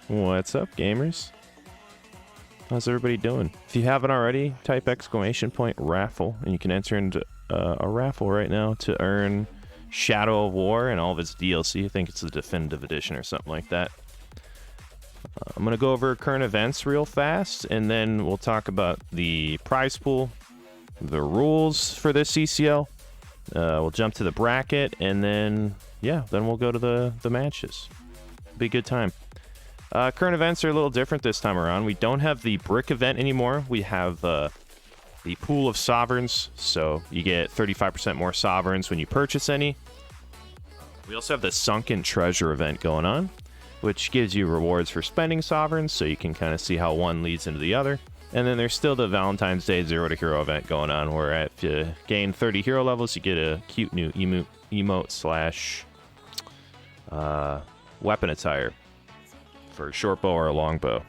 What's up, gamers? How's everybody doing? If you haven't already, type !raffle, and you can enter into a raffle right now to earn Shadow of War and all of its DLC. I think it's the definitive edition or something like that. I'm going to go over current events real fast, and then we'll talk about the prize pool, the rules for this CCL. We'll jump to the bracket, and then, yeah, then we'll go to the matches. Be a good time. Current events are a little different this time around. We don't have the brick event anymore. We have the pool of sovereigns, so you get 35% more sovereigns when you purchase any. We also have the sunken treasure event going on, which gives you rewards for spending sovereigns, so you can kind of see how one leads into the other. And then there's still the Valentine's Day 0 to Hero event going on, where if you gain 30 hero levels, you get a cute new emote slash weapon attire for a short bow or a long bow.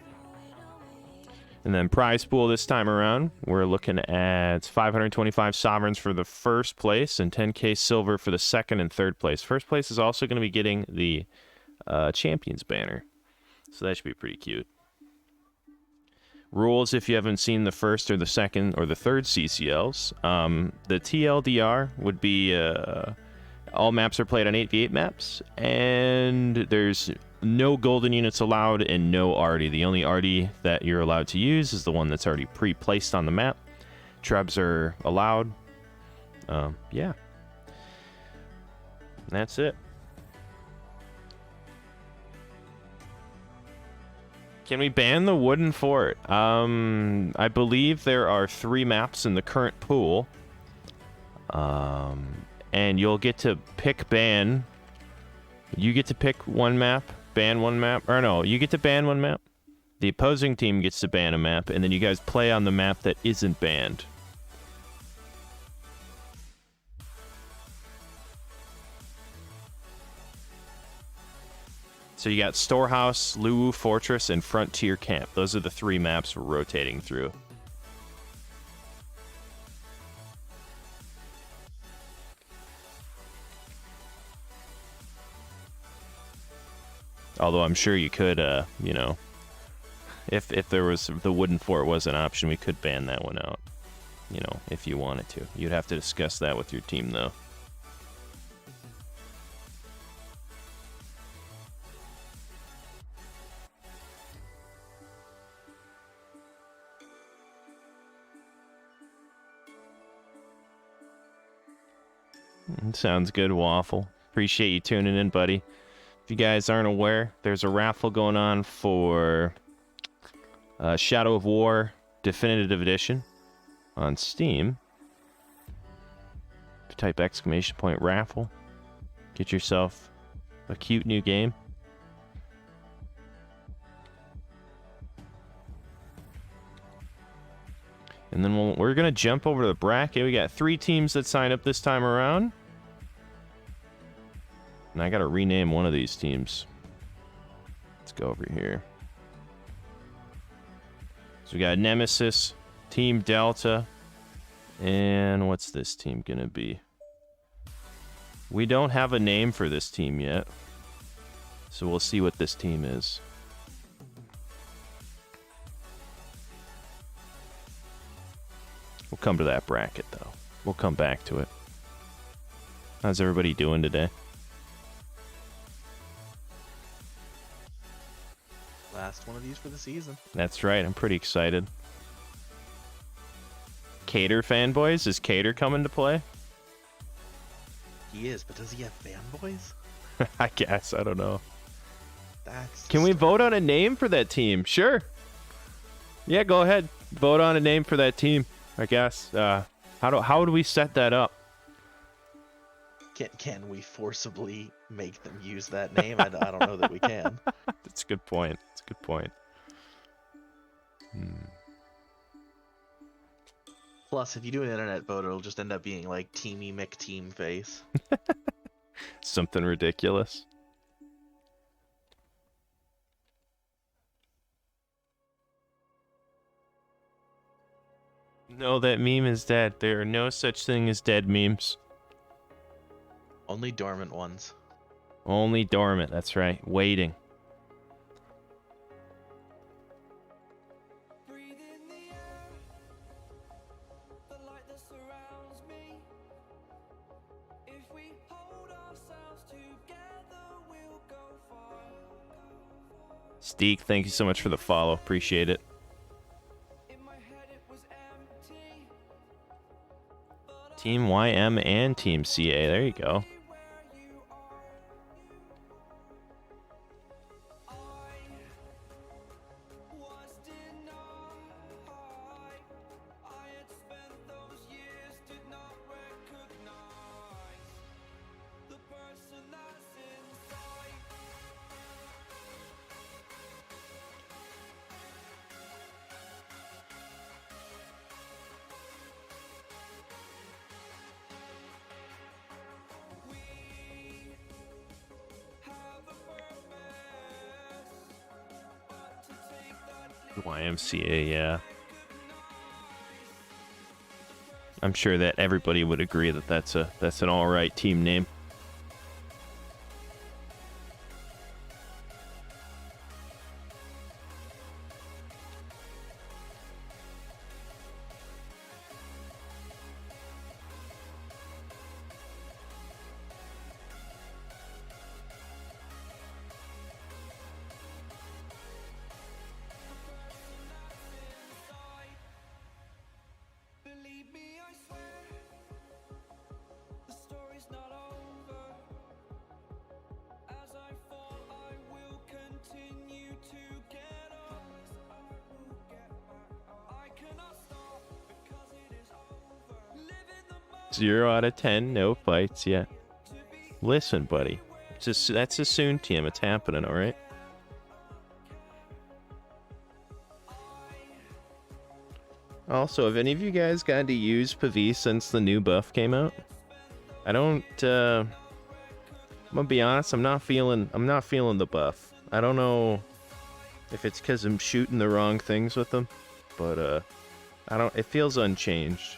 And then prize pool this time around, we're looking at 525 sovereigns for the first place and 10k silver for the second and third place. First place is also going to be getting the champions banner, so that should be pretty cute. Rules, if you haven't seen the first or the second or the third CCLs, the TLDR would be all maps are played on 8v8 maps, and there's no golden units allowed and no arty. The only arty that you're allowed to use is the one that's already pre-placed on the map. Trebs are allowed. Yeah. That's it. Can we ban the wooden fort? I believe there are 3 maps in the current pool. And you'll get to pick ban. You get to pick one map, ban one map. Or no, you get to ban one map. The opposing team gets to ban a map, and then you guys play on the map that isn't banned. So you got Storehouse, Luwu Fortress, and Frontier Camp. Those are the 3 maps we're rotating through. Although I'm sure you could, you know, if there was the wooden fort was an option, we could ban that one out. You know, if you wanted to. You'd have to discuss that with your team, though. Sounds good, Waffle. Appreciate you tuning in, buddy. If you guys aren't aware, there's a raffle going on for Shadow of War Definitive Edition on Steam. Type !raffle. Get yourself a cute new game. And then we're going to jump over to the bracket. We got 3 teams that signed up this time around. And I got to rename one of these teams. Let's go over here. So we got Nemesis, Team Delta, and what's this team going to be? We don't have a name for this team yet. So we'll see what this team is. We'll come to that bracket, though. We'll come back to it. How's everybody doing today? Last one of these for the season. That's right. I'm pretty excited. Cater fanboys? Is Cater coming to play? He is, but does he have fanboys? I guess. I don't know. That's. Can we vote on a name for that team? Sure. Yeah, go ahead. Vote on a name for that team, I guess. How would we set that up? Can we forcibly make them use that name? I don't know that we can. That's a good point. That's a good point. Plus, if you do an internet vote, it'll just end up being like Teamy McTeamface. Something ridiculous. No, that meme is dead. There are no such thing as dead memes. Only dormant ones. Only dormant, that's right. Waiting. Steek, thank you so much for the follow. Appreciate it. Team YM and Team CA. There you go. YMCA, yeah. I'm sure that everybody would agree that that's an all right team name. Zero out of 10, no fights yet. Listen, buddy, that's a soon team. It's happening, all right? Also, have any of you guys gotten to use Pavise since the new buff came out? I don't. I'm gonna be honest. I'm not feeling the buff. I don't know if it's because I'm shooting the wrong things with them, but I don't. It feels unchanged.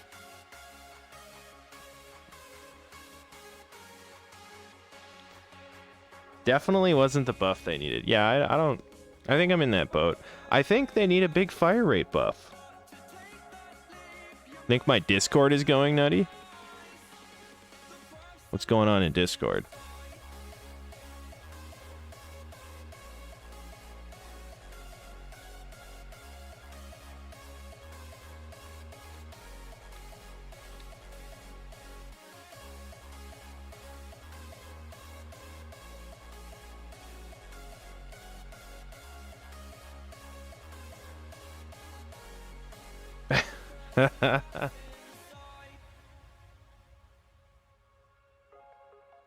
Definitely wasn't the buff they needed. Yeah, I don't... I think I'm in that boat. I think they need a big fire rate buff. Think my Discord is going nutty? What's going on in Discord?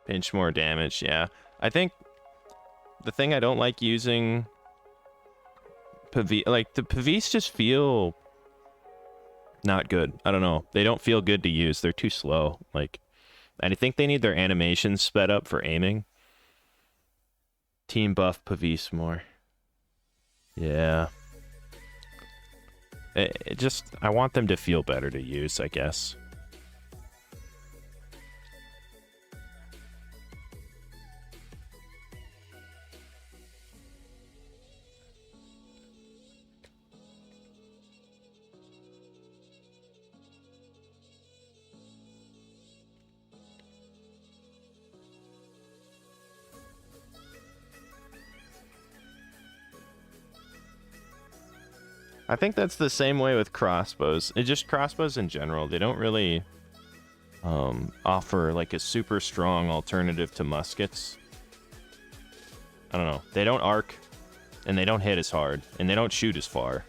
Pinch more damage, yeah. I think the thing I don't like using Pavise, like the Pavise just feel not good. I don't know. They don't feel good to use. They're too slow. Like, and I think they need their animations sped up for aiming. Team buff Pavise more. Yeah. It just, I want them to feel better to use, I guess. I think that's the same way with crossbows. It just crossbows in general. They don't really offer like a super strong alternative to muskets. I don't know. They don't arc, and they don't hit as hard, and they don't shoot as far.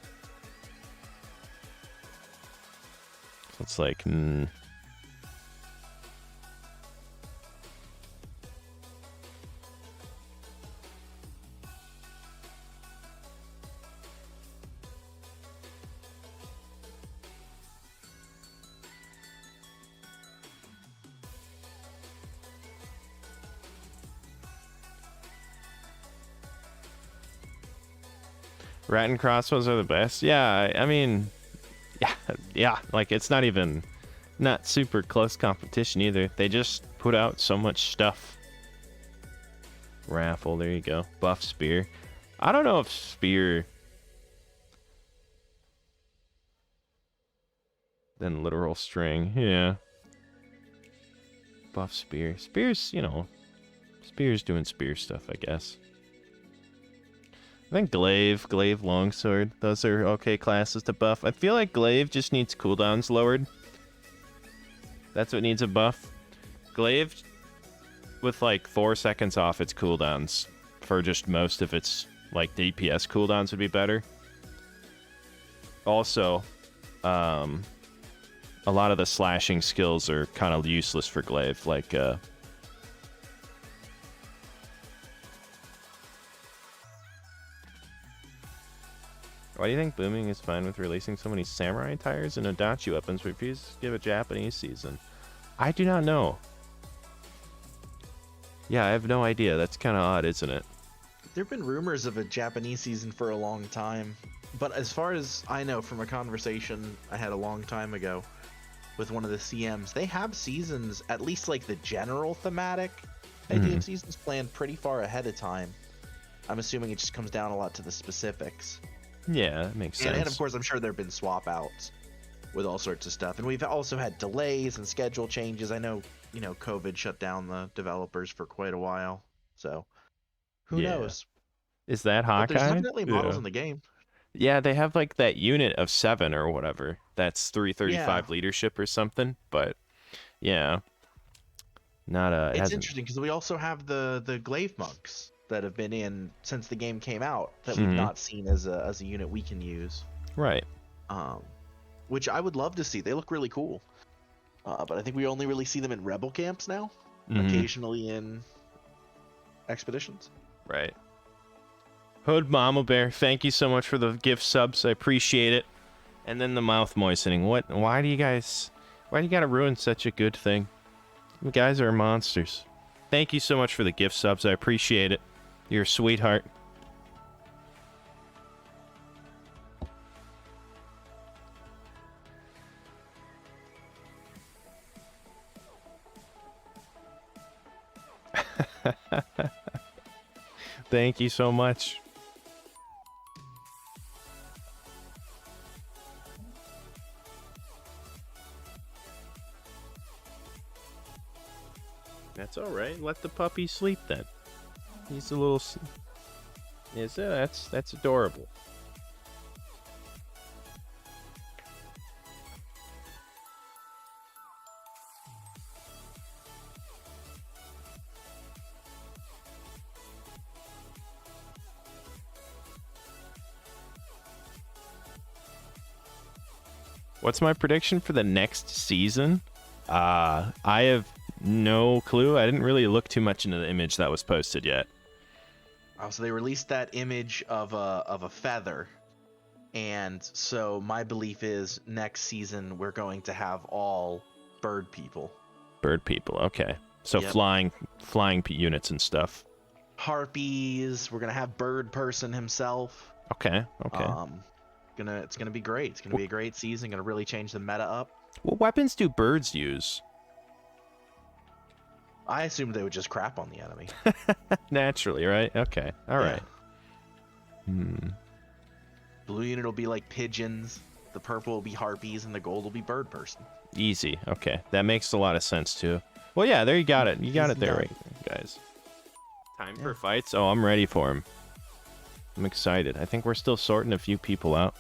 It's like, rat and crossbows are the best. Yeah, I mean, yeah. Like, it's not super close competition either. They just put out so much stuff. Raffle, there you go. Buff spear. I don't know if spear... than literal string. Yeah. Buff spear. Spear's, you know, Spear's doing spear stuff, I guess. I think Glaive Longsword. Those are okay classes to buff. I feel like Glaive just needs cooldowns lowered. That's what needs a buff. Glaive, with like 4 seconds off its cooldowns for just most of its like DPS cooldowns would be better. Also, a lot of the slashing skills are kind of useless for Glaive. Like, why do you think Booming is fine with releasing so many samurai tires and Odachi weapons but refuses to give a Japanese season? I do not know. Yeah, I have no idea. That's kind of odd, isn't it? There have been rumors of a Japanese season for a long time, but as far as I know from a conversation I had a long time ago with one of the CMs, they have seasons, at least like the general thematic idea of seasons planned pretty far ahead of time. I'm assuming it just comes down a lot to the specifics. Yeah, that makes sense. And of course, I'm sure there have been swap outs with all sorts of stuff. And we've also had delays and schedule changes. I know, you know, COVID shut down the developers for quite a while. So who knows? Is that But there's Hawkeye? definitely models in the game. Yeah, they have like that unit of 7 or whatever. That's 335 leadership or something. But yeah, not It's interesting because we also have the glaive monks that have been in since the game came out that we've not seen as a unit we can use. Right. Which I would love to see. They look really cool. But I think we only really see them in rebel camps now, occasionally in expeditions. Right. Hood Mama Bear, thank you so much for the gift subs. I appreciate it. And then the mouth moistening. What? Why do you gotta ruin such a good thing? You guys are monsters. Thank you so much for the gift subs. I appreciate it. You're a sweetheart. Thank you so much. That's all right. Let the puppy sleep then. He's a little. Is it? That's adorable. What's my prediction for the next season? I have no clue. I didn't really look too much into the image that was posted yet. Oh, so they released that image of a feather, and so my belief is next season we're going to have all bird people. Bird people, okay. So flying units and stuff. Harpies. We're gonna have Bird Person himself. Okay. It's gonna be great. It's gonna be a great season. Gonna really change the meta up. What weapons do birds use? I assumed they would just crap on the enemy. Naturally, right? Okay. All right. Blue unit will be like pigeons. The purple will be harpies, and the gold will be Bird Person. Easy. Okay, that makes a lot of sense too. Well, yeah, there you got it. You got it there, right, guys? Time for fights. Oh, I'm ready for him. I'm excited. I think we're still sorting a few people out,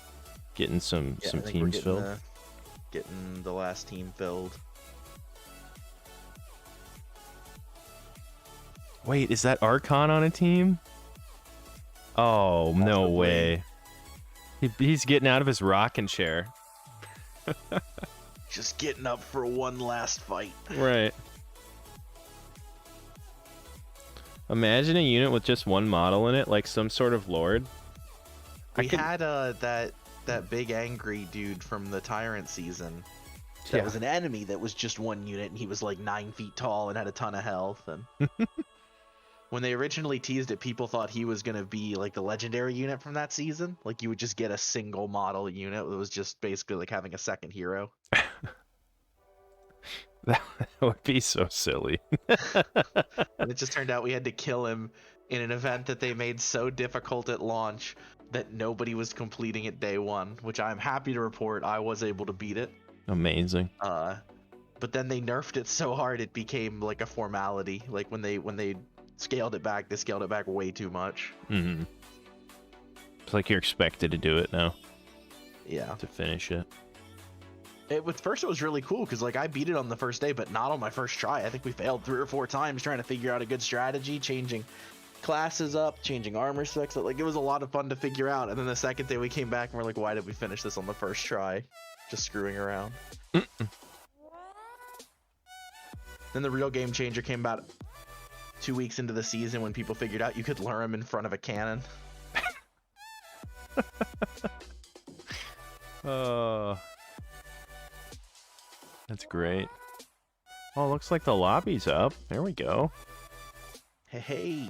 getting some teams filled. Getting the last team filled. Wait, is that Archon on a team? Oh, no way. He's getting out of his rocking chair. Just getting up for one last fight. Right. Imagine a unit with just one model in it, like some sort of lord. We had that big angry dude from the Tyrant season. That was an enemy that was just one unit, and he was like 9 feet tall and had a ton of health. And when they originally teased it, people thought he was gonna be like the legendary unit from that season. Like you would just get a single model unit that was just basically like having a second hero. That would be so silly. And it just turned out we had to kill him in an event that they made so difficult at launch that nobody was completing it day one, which I'm happy to report I was able to beat it. Amazing. But then they nerfed it so hard it became like a formality. Like when they scaled it back, they scaled it back way too much. Mm-hmm. It's like you're expected to do it now. Yeah. To finish it. It was really cool because like I beat it on the first day, but not on my first try. I think we failed 3 or 4 times trying to figure out a good strategy, changing classes up, changing armor specs. Like it was a lot of fun to figure out. And then the second day we came back and we're like, why did we finish this on the first try? Just screwing around. Then the real game changer came about 2 weeks into the season when people figured out you could lure him in front of a cannon. That's great. Oh, looks like the lobby's up. There we go. Hey.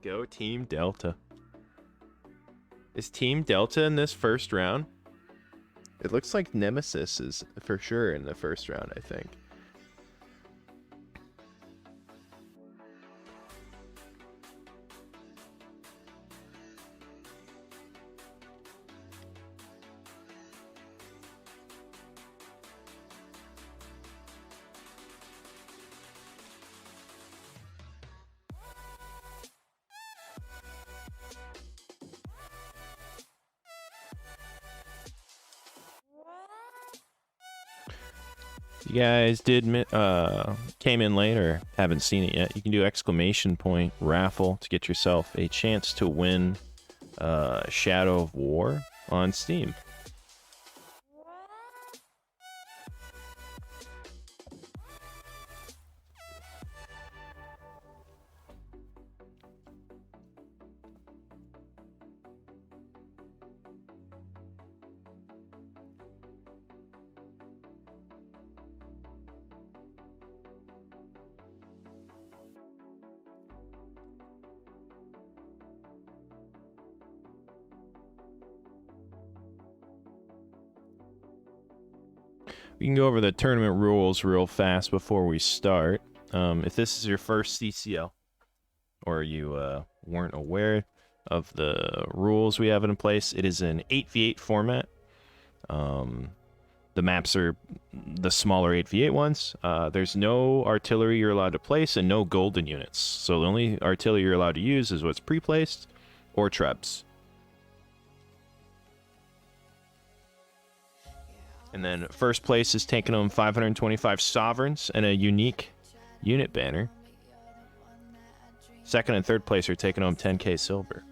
Go Team Delta. Is Team Delta in this first round? It looks like Nemesis is for sure in the first round, I think. You guys came in late or haven't seen it yet, you can do exclamation point raffle to get yourself a chance to win Shadow of War on Steam. We can go over the tournament rules real fast before we start. If this is your first CCL, or you weren't aware of the rules we have in place, it is an 8v8 format. The maps are the smaller 8v8 ones. There's no artillery you're allowed to place and no golden units. So the only artillery you're allowed to use is what's pre-placed or trebs. And then first place is taking home 525 sovereigns and a unique unit banner. Second and third place are taking home 10k silver.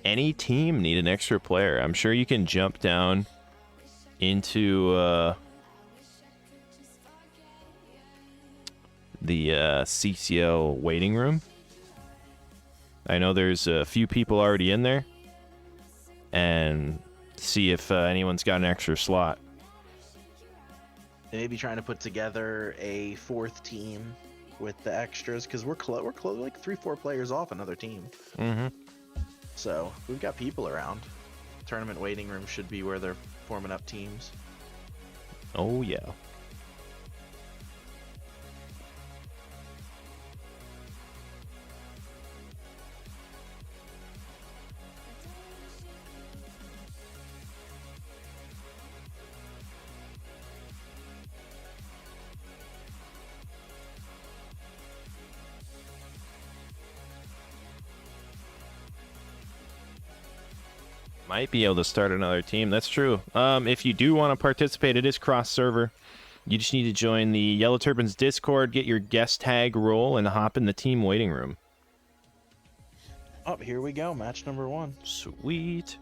Any team need an extra player. I'm sure you can jump down into the CCL waiting room. I know there's a few people already in there, and see if anyone's got an extra slot. Maybe trying to put together a 4th team with the extras because we're close like 3-4 players off another team. Mm-hmm. So we've got people around. Tournament waiting room should be where they're forming up teams. Oh yeah. Might be able to start another team. That's true. If you do want to participate, it is cross-server. You just need to join the Yellow Turbans Discord, get your guest tag role, and hop in the team waiting room. Oh, here we go. Match number 1. Sweet.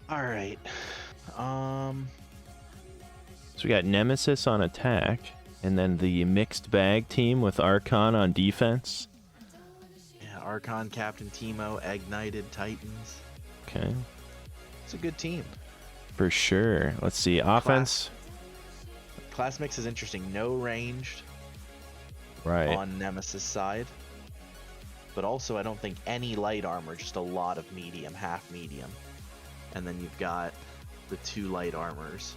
All right. So we got Nemesis on attack, and then the mixed bag team with Archon on defense. Yeah, Archon, Captain Teemo, Ignited, Titans. Okay. It's a good team. For sure. Let's see. Offense. Class mix is interesting. No ranged Right. on Nemesis side. But also, I don't think any light armor, just a lot of medium, half medium. And then you've got the 2 light armors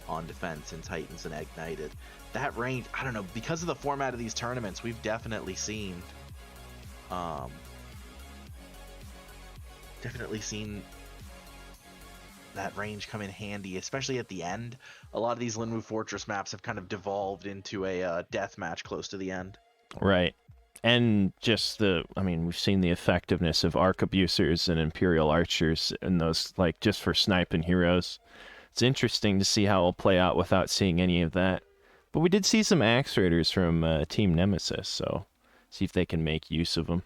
on defense in Titans and Ignited. That range, I don't know, because of the format of these tournaments, we've definitely seen that range come in handy, especially at the end. A lot of these Linwu Fortress maps have kind of devolved into a death match close to the end. Right. And just we've seen the effectiveness of Arc Abusers and Imperial Archers and those, like, just for sniping heroes. It's interesting to see how it'll play out without seeing any of that. But we did see some Axe Raiders from Team Nemesis, so see if they can make use of them.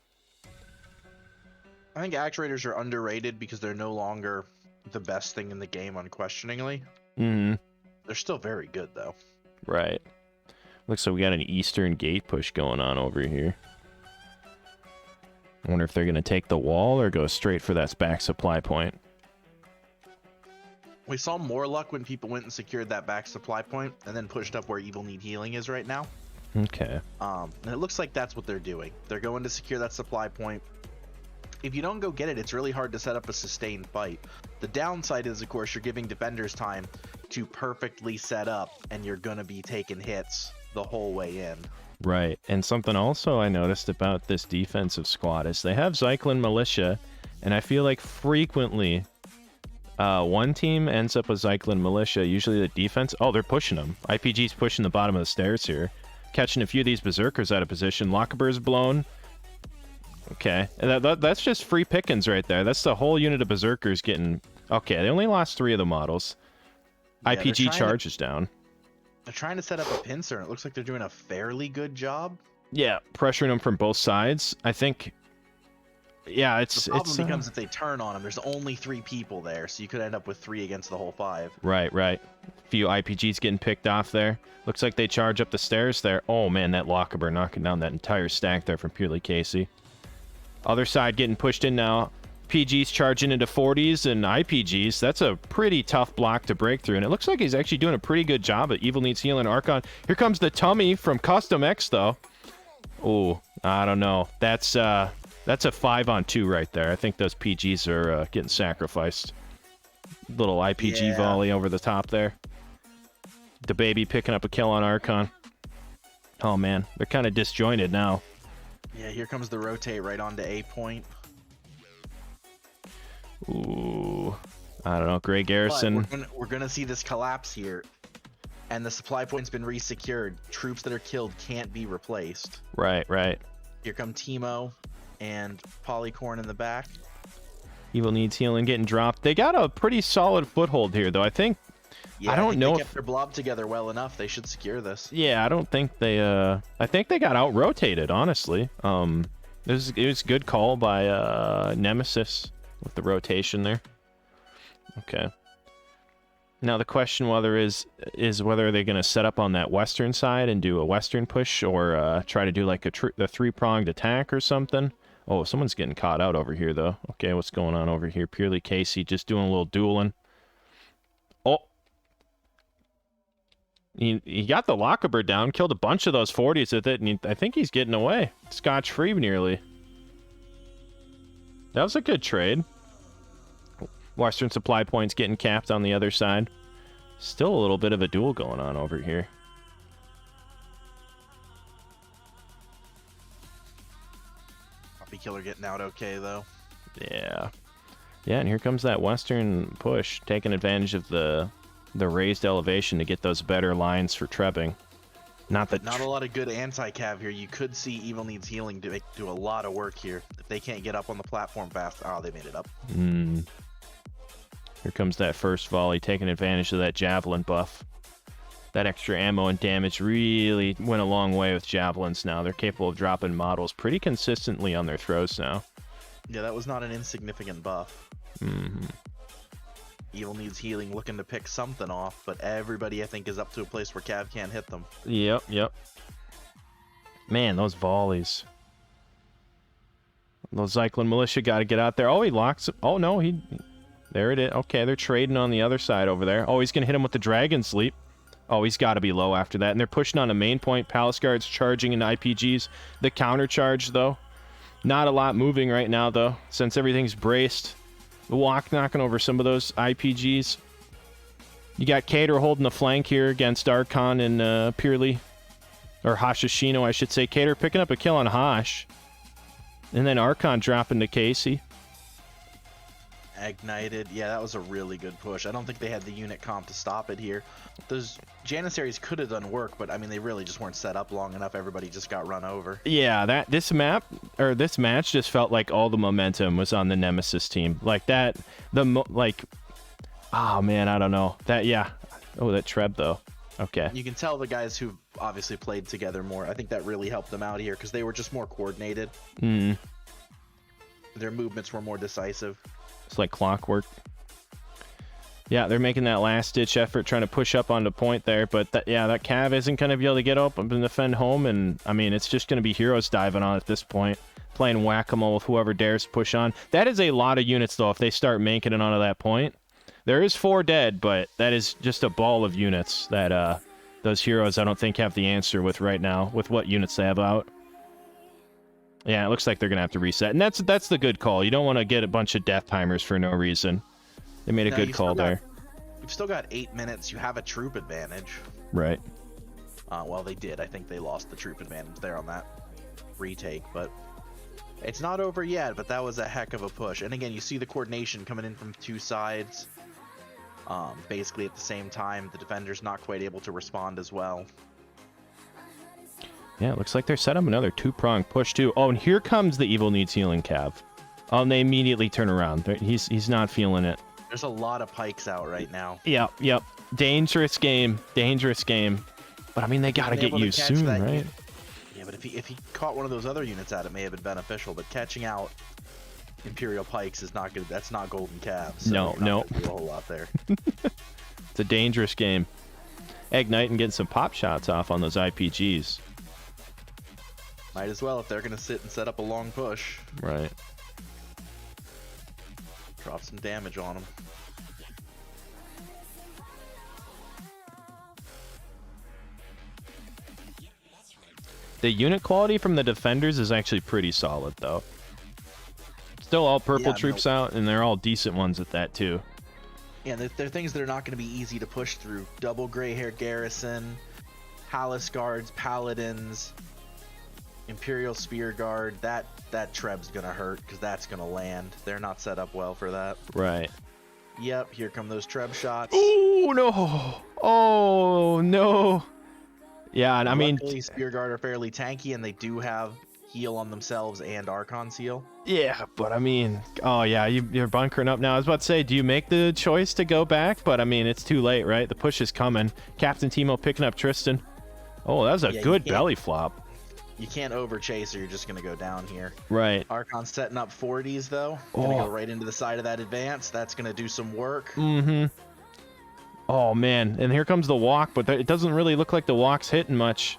I think Axe Raiders are underrated because they're no longer the best thing in the game, unquestioningly. Mm-hmm. They're still very good, though. Right. Looks like we got an Eastern Gate push going on over here. I wonder if they're going to take the wall or go straight for that back supply point. We saw more luck when people went and secured that back supply point and then pushed up where Evil Need Healing is right now. Okay. And it looks like that's what they're doing. They're going to secure that supply point. If you don't go get it, it's really hard to set up a sustained fight. The downside is, of course, you're giving defenders time to perfectly set up, and you're going to be taking hits the whole way in. Right. And something also I noticed about this defensive squad is they have Zyklin Militia, and I feel like frequently one team ends up with Zyklin Militia. Usually the defense... Oh, they're pushing them. IPG's pushing the bottom of the stairs here. Catching a few of these Berserkers out of position. Lockaber's blown. Okay. That's just free pickings right there. That's the whole unit of Berserkers getting... Okay, they only lost 3 of the models. Yeah, IPG charges down. They're trying to set up a pincer, and it looks like they're doing a fairly good job. Yeah, pressuring them from both sides. I think... Yeah, the problem becomes if they turn on them. There's only 3 people there, so you could end up with 3 against the whole 5. Right. A few IPGs getting picked off there. Looks like they charge up the stairs there. Oh, man, that Lockaber knocking down that entire stack there from Purely Casey. Other side getting pushed in now. PG's charging into 40s and IPGs. That's a pretty tough block to break through, and it looks like he's actually doing a pretty good job at Evil Needs Healing Archon. Here comes the Tummy from Custom X, though. Oh, I don't know. That's a 5-on-2 right there. I think those PGs are getting sacrificed. Little IPG volley over the top there. The baby picking up a kill on Archon. Oh, man. They're kind of disjointed now. Yeah, here comes the rotate right onto A point. Ooh. I don't know. Gray Garrison. We're gonna see this collapse here. And the supply point's been resecured. Troops that are killed can't be replaced. Right. Here come Teemo and Polycorn in the back. Evil Needs Healing getting dropped. They got a pretty solid foothold here, though. I think... Yeah, I don't know if they kept their blob together well enough. They should secure this. Yeah, I don't think they... I think they got out-rotated, honestly. It was a good call by Nemesis with the rotation there. Okay. Now the question is whether they're going to set up on that western side and do a western push or try to do like a 3-pronged attack or something. Oh, someone's getting caught out over here, though. Okay, what's going on over here? Purely Casey just doing a little dueling. Oh. He got the Lockaber down, killed a bunch of those 40s with it, and I think he's getting away. Scotch-free nearly. That was a good trade. Western supply points getting capped on the other side. Still a little bit of a duel going on over here. Puppy Killer getting out okay, though. Yeah. Yeah, and here comes that western push, taking advantage of the raised elevation to get those better lines for trebbing. Not a lot of good anti-cav here. You could see Evil Needs Healing do a lot of work here. If they can't get up on the platform fast, they made it up. Here comes that first volley, taking advantage of that javelin buff. That extra ammo and damage really went a long way with javelins now. They're capable of dropping models pretty consistently on their throws now. Yeah, that was not an insignificant buff. Evil needs healing, looking to pick something off, but everybody I think is up to a place where Cav can't hit them. Yep, yep. Man, those volleys. Those Zyklon Militia got to get out there. Oh, he locks it. Oh, no, he... There it is. Okay, they're trading on the other side over there. Oh, he's going to hit him with the Dragon's Leap. Oh, he's got to be low after that. And they're pushing on a main point. Palace Guards charging into IPGs. The counter charge, though. Not a lot moving right now, though, since everything's braced. The walk knocking over some of those IPGs. You got Cater holding the flank here against Archon and Purely. Or Hashishino, I should say. Cater picking up a kill on Hash. And then Archon dropping to Casey. Ignited. Yeah, that was a really good push. I don't think they had the unit comp to stop it here. Those Janissaries could have done work, but I mean, they really just weren't set up long enough. Everybody just got run over. Yeah, this match just felt like all the momentum was on the Nemesis team. Like that, oh man, I don't know. Yeah. Oh, that Treb though. Okay. You can tell the guys who obviously played together more. I think that really helped them out here because they were just more coordinated. Their movements were more decisive. It's like clockwork. Yeah, they're making that last-ditch effort trying to push up onto point there, but that Cav isn't going to be able to get up and defend home, and I mean, it's just going to be heroes diving on at this point, playing whack-a-mole with whoever dares to push on. That is a lot of units, though, if they start making it onto that point. There is 4 dead, but that is just a ball of units that those heroes I don't think have the answer with right now, with what units they have out. Yeah, it looks like they're going to have to reset. And that's the good call. You don't want to get a bunch of death timers for no reason. They made a good call there. You've still got 8 minutes. You have a troop advantage. Right. Well, they did. I think they lost the troop advantage there on that retake. But it's not over yet, but that was a heck of a push. And again, you see the coordination coming in from 2 sides. Basically at the same time. The defender's not quite able to respond as well. Yeah, it looks like they're set up another 2-prong push, too. Oh, and here comes the Evil Needs Healing Cav. Oh, and they immediately turn around. He's not feeling it. There's a lot of pikes out right now. Yep. Dangerous game. But, I mean, they got to get used soon, right? Yeah, but if he caught one of those other units out, it may have been beneficial. But catching out Imperial pikes is not good. That's not golden calves. So no. A whole lot there. It's a dangerous game. Ignite and getting some pop shots off on those IPGs. Might as well if they're going to sit and set up a long push. Right. Drop some damage on them. The unit quality from the defenders is actually pretty solid, though. Still all purple troops out, and they're all decent ones at that, too. Yeah, they're things that are not going to be easy to push through. Double gray-haired garrison, Palace Guards, Paladins, Imperial Spear Guard. That Treb's going to hurt, because that's going to land. They're not set up well for that. Right. Yep, here come those Treb shots. Oh, no! Oh, no! Yeah, and I mean... Spear Guard are fairly tanky, and they do have heal on themselves and Archon's heal. Yeah, but I mean... Oh, yeah, you're bunkering up now. I was about to say, do you make the choice to go back? But, I mean, it's too late, right? The push is coming. Captain Timo picking up Tristan. Oh, that was a good belly flop. You can't overchase or you're just going to go down here. Right. Archon's setting up 40s, though. Going to go right into the side of that advance. That's going to do some work. Mm-hmm. Oh, man. And here comes the walk, but it doesn't really look like the walk's hitting much.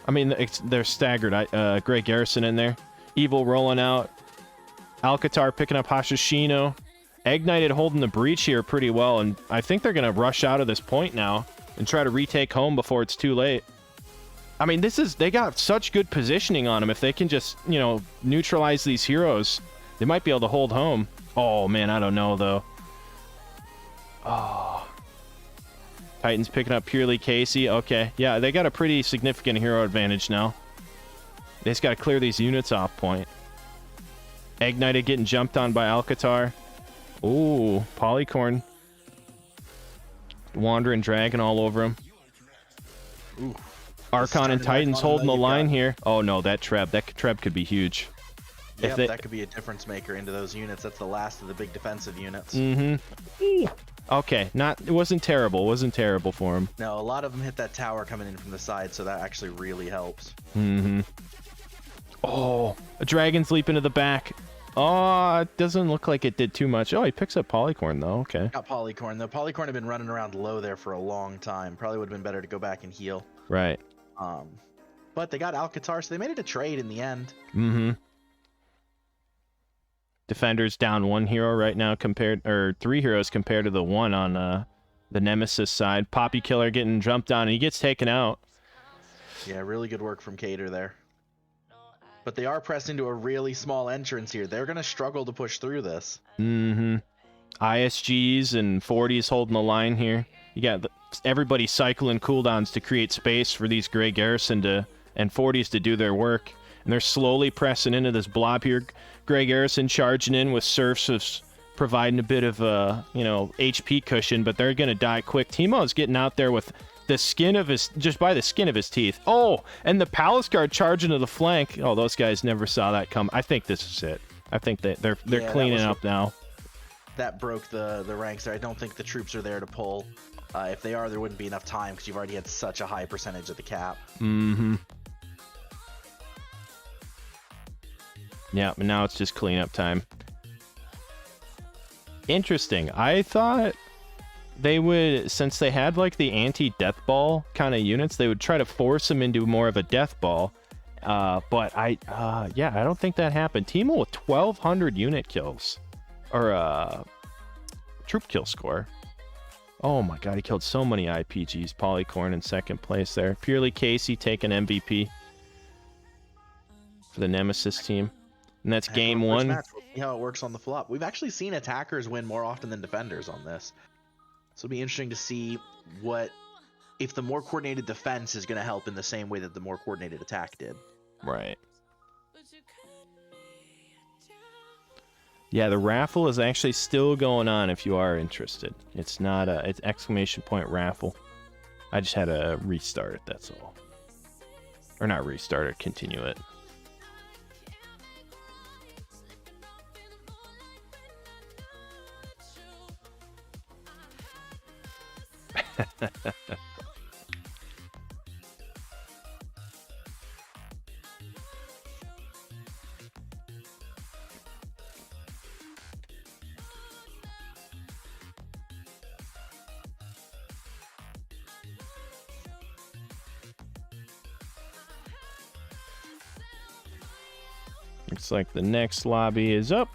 I mean, they're staggered. Grey Garrison in there. Evil rolling out. Alcatar picking up Hashishino. Ignited holding the breach here pretty well, and I think they're going to rush out of this point now and try to retake home before it's too late. I mean, they got such good positioning on them. If they can just, neutralize these heroes, they might be able to hold home. Oh, man, I don't know, though. Oh. Titans picking up purely Casey. Okay, yeah, they got a pretty significant hero advantage now. They just got to clear these units off point. Ignited getting jumped on by Alcatar. Ooh, Polycorn. Wandering Dragon all over him. Ooh. Archon and Titans holding the line here. Oh no, that Treb could be huge. Yep, that could be a difference maker into those units. That's the last of the big defensive units. Mm-hmm. Okay, it wasn't terrible. It wasn't terrible for him. No, a lot of them hit that tower coming in from the side, so that actually really helps. Mm-hmm. Oh, a Dragon's Leap into the back. Oh, it doesn't look like it did too much. Oh, he picks up Polycorn, though. Okay. Got Polycorn. The Polycorn had been running around low there for a long time. Probably would have been better to go back and heal. Right. But they got Alcatar, so they made it a trade in the end. Mm-hmm. Defender's down 1 hero right now or 3 heroes compared to the 1 on the Nemesis side. Poppy Killer getting jumped on, and he gets taken out. Yeah, really good work from Cater there. But they are pressed into a really small entrance here. They're going to struggle to push through this. Mm-hmm. ISGs and 40s holding the line here. You got everybody cycling cooldowns to create space for these Grey Garrison and 40s to do their work. And they're slowly pressing into this blob here. Grey Garrison charging in with Surfs providing a bit of HP cushion, but they're going to die quick. Teemo's getting out there with the skin of just by the skin of his teeth. Oh, and the Palace Guard charging to the flank. Oh, those guys never saw that come. I think this is it. I think that they're cleaning up now. That broke the ranks there. I don't think the troops are there to pull. If they are, there wouldn't be enough time because you've already had such a high percentage of the cap. Mm-hmm. Yeah, but now it's just cleanup time. Interesting. I thought they would, since they had like the anti-death ball kind of units, they would try to force them into more of a death ball. But I don't think that happened. Teemo with 1,200 unit kills. Or troop kill score. Oh my god, he killed so many IPGs. Polycorn in second place there. Purely Casey taking MVP for the Nemesis team. And that's game 1. Match, we'll see how it works on the flop. We've actually seen attackers win more often than defenders on this. So it'll be interesting to see if the more coordinated defense is going to help in the same way that the more coordinated attack did. Right. Yeah, the raffle is actually still going on if you are interested. It's not it's exclamation point raffle. I just had to restart it, that's all. Or not restart it, continue it. Looks like the next lobby is up.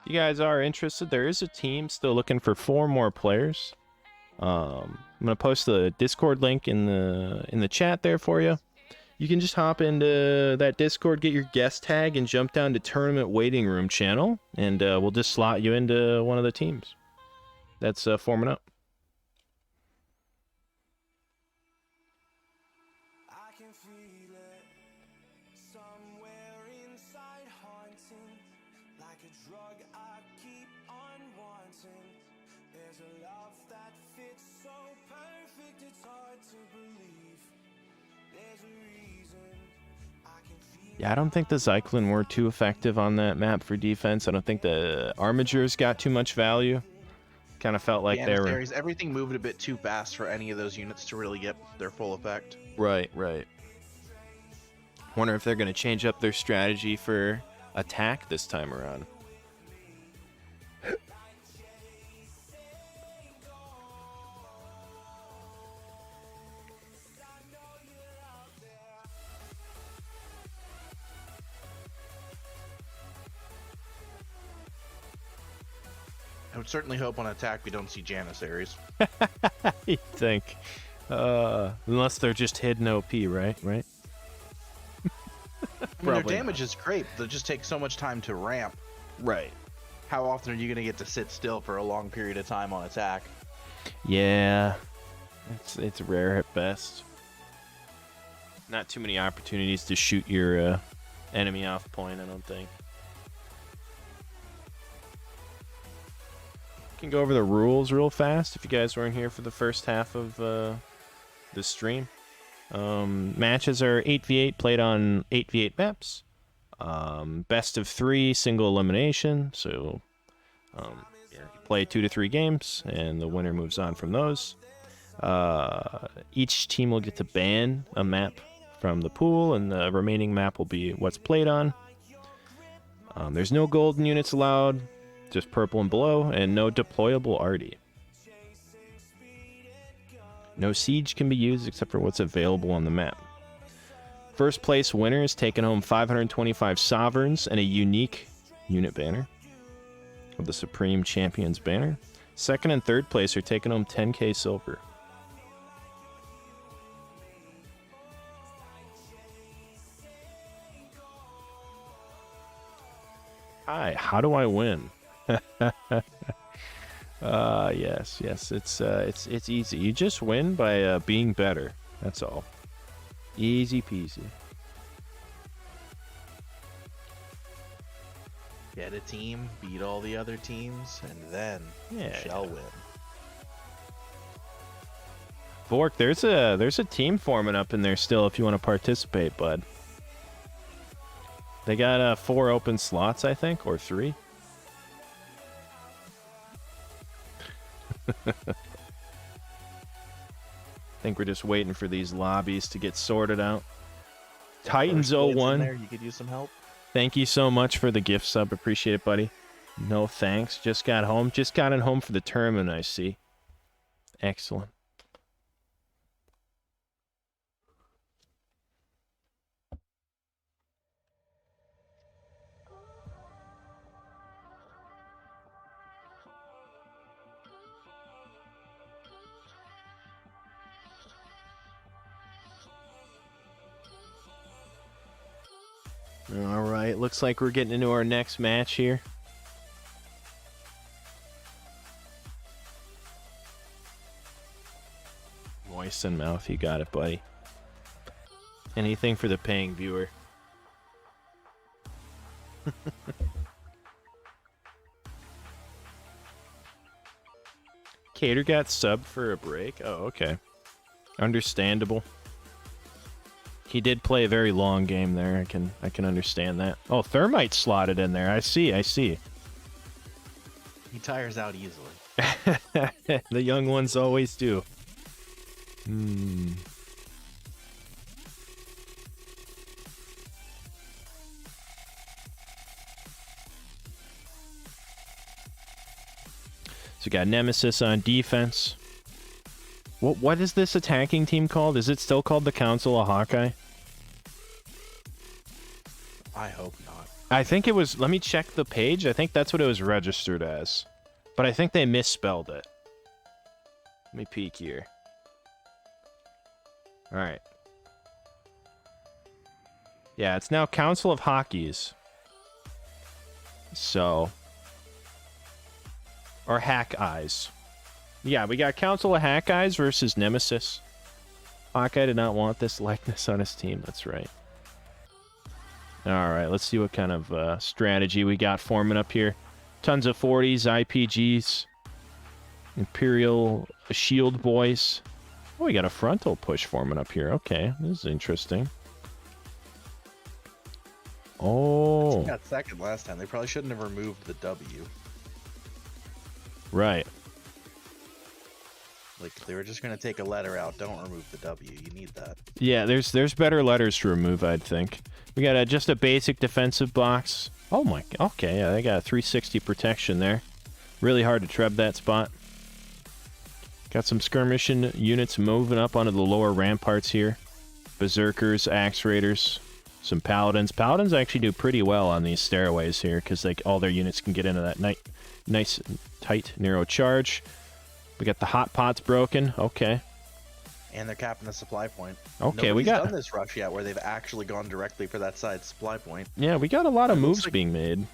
If you guys are interested, there is a team still looking for 4 more players. I'm gonna post the Discord link in the chat there for you. You can just hop into that Discord, get your guest tag, and jump down to Tournament Waiting Room channel, and we'll just slot you into one of the teams that's forming up. Yeah, I don't think the Zyklin were too effective on that map for defense. I don't think the Armigers got too much value. Kind of felt like they were... Everything moved a bit too fast for any of those units to really get their full effect. Right. Wonder if they're going to change up their strategy for attack this time around. I would certainly hope on attack we don't see Janissaries. You think? Unless they're just hidden OP, right? I mean, their damage is great. They'll just take so much time to ramp. Right. How often are you going to get to sit still for a long period of time on attack? Yeah. It's rare at best. Not too many opportunities to shoot your enemy off point, I don't think. Can go over the rules real fast if you guys weren't here for the first half of the stream. Matches are 8v8 played on 8v8 maps. Best of 3, single elimination. So you play 2 to 3 games, and the winner moves on from those. Each team will get to ban a map from the pool, and the remaining map will be what's played on. There's no golden units allowed, just purple and below, and no deployable arty. No siege can be used except for what's available on the map. First place winner is taking home 525 sovereigns and a unique unit banner of the Supreme Champions banner. Second and third place are taking home 10k silver. Hi, how do I win? Yes, it's easy. You just win by being better. That's all. Easy peasy. Get a team, beat all the other teams, and then you shall win. Vork, there's a team forming up in there still if you want to participate, bud. They got 4 open slots, I think, or 3. I think we're just waiting for these lobbies to get sorted out. Titans 01. You could use some help. Thank you so much for the gift sub. Appreciate it, buddy. No thanks. Just got home. Just got in home for the tournament, I see. Excellent. All right, looks like we're getting into our next match here. Moisten mouth, you got it, buddy. Anything for the paying viewer. Cater got subbed for a break? Oh, okay. Understandable. He did play a very long game there. I can understand that. Oh, Thermite slotted in there. I see. He tires out easily. The young ones always do. So we got Nemesis on defense. What is this attacking team called? Is it still called the Council of Hawkeye? I hope not. I think it was... Let me check the page. I think that's what it was registered as. But I think they misspelled it. Let me peek here. Alright. Yeah, it's now Council of Hockeys. So... Or Hack Eyes. Yeah, we got Council of Hack Eyes versus Nemesis. Hawkeye did not want this likeness on his team. That's right. Alright, let's see what kind of strategy we got forming up here. Tons of 40s, IPGs. Imperial Shield Boys. Oh, we got a frontal push forming up here. Okay, this is interesting. Oh. They got second last time. They probably shouldn't have removed the W. Right. Like, they were just going to take a letter out. Don't remove the W. You need that. Yeah, there's better letters to remove, I'd think. We got just a basic defensive box. Oh my... Okay, yeah, they got a 360 protection there. Really hard to treb that spot. Got some skirmishing units moving up onto the lower ramparts here. Berserkers, Axe Raiders, some Paladins. Paladins actually do pretty well on these stairways here because like all their units can get into that nice, tight, narrow charge. We got the hot pots broken. Okay. And they're capping the supply point. Okay, Nobody's we got done this rush yet where they've actually gone directly for that side supply point. Yeah, we got a lot of moves like being made.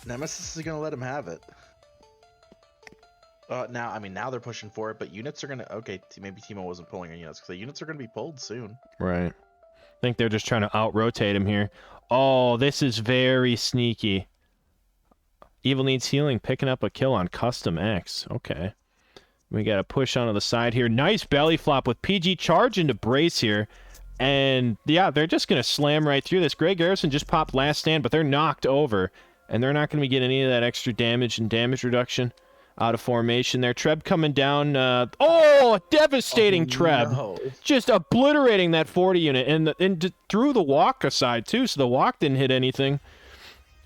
Nemesis is going to let him have it. Now they're pushing for it, but units are going to... Okay, maybe Timo wasn't pulling our units, because the units are going to be pulled soon. Right. I think they're just trying to out-rotate him here. Oh, this is very sneaky. Evil Needs Healing picking up a kill on Custom X. Okay. We got a push onto the side here. Nice belly flop with PG charge into brace here. And yeah, they're just going to slam right through this. Greg Garrison just popped last stand, but they're knocked over. And they're not going to be getting any of that extra damage and damage reduction out of formation there. Treb coming down. Oh, devastating Treb. No. Just obliterating that 40 unit. And through the walk aside, too, so the walk didn't hit anything.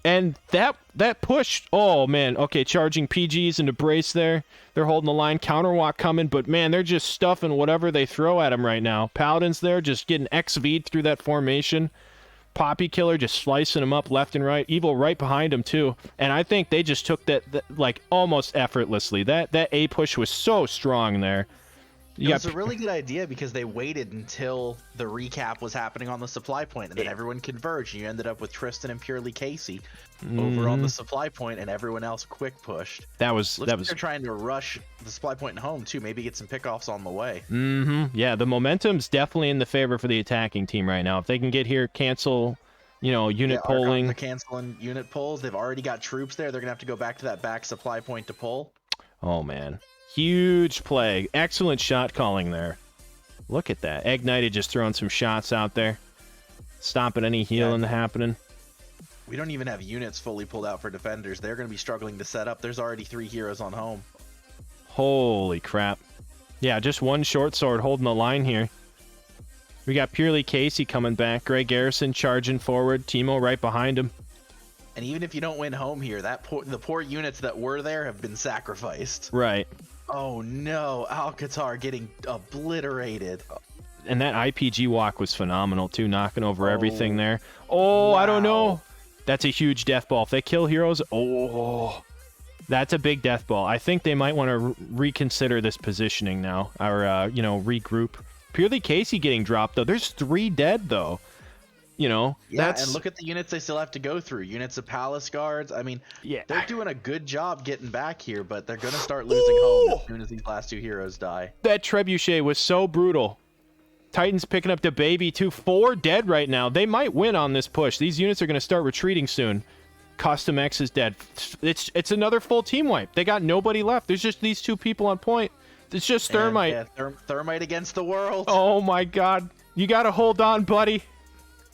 And that push, oh, man. Okay, charging PGs into brace there. They're holding the line. Counter walk coming, but, man, they're just stuffing whatever they throw at him right now. Paladin's there just getting XV'd through that formation. Poppy Killer just slicing him up left and right. Evil right behind him, too. And I think they just took that like, almost effortlessly. That A push was so strong there. It was a really good idea because they waited until the recap was happening on the supply point, and then everyone converged, and you ended up with Tristan and Purely Casey over on the supply point, and everyone else quick pushed. Looks like they're trying to rush the supply point and home too. Maybe get some pickoffs on the way. Yeah, the momentum's definitely in the favor for the attacking team right now. If they can get here, cancel, unit polling. They're canceling unit pulls. They've already got troops there. They're gonna have to go back to that back supply point to pull. Oh man. Huge play. Excellent shot calling there. Look at that. Ignited just throwing some shots out there. Stopping any healing happening. We don't even have units fully pulled out for defenders. They're going to be struggling to set up. There's already 3 heroes on home. Holy crap. Yeah, just one short sword holding the line here. We got Purely Casey coming back. Greg Garrison charging forward. Timo right behind him. And even if you don't win home here, the poor units that were there have been sacrificed. Right. Oh no, Alcatar getting obliterated. And that IPG walk was phenomenal too, knocking over everything there. Oh, wow. I don't know. That's a huge death ball. If they kill heroes, that's a big death ball. I think they might want to reconsider this positioning now, or regroup. Purely Casey getting dropped though. There's 3 dead though. And look at the units they still have to go through. Units of Palace Guards. I mean, they're doing a good job getting back here, but they're going to start losing home as soon as these last 2 heroes die. That Trebuchet was so brutal. Titans picking up the baby, too. 4 dead right now. They might win on this push. These units are going to start retreating soon. Custom X is dead. It's another full team wipe. They got nobody left. There's just these 2 people on point. It's just Thermite. Thermite against the world. Oh, my God. You got to hold on, buddy.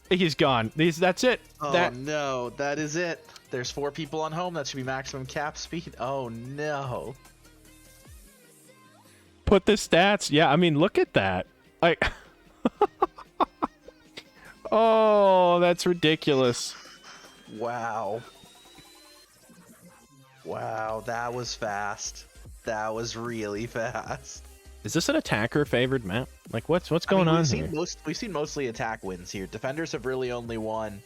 He's gone. That's it. Oh, no. That is it. There's 4 people on home. That should be maximum cap speed. Oh, no. Put the stats. Yeah, I mean, look at that. Like, oh, that's ridiculous. Wow. Wow, that was fast. That was really fast. Is this an attacker favored map? Like, what's going on here? We've seen mostly attack wins here. Defenders have really only won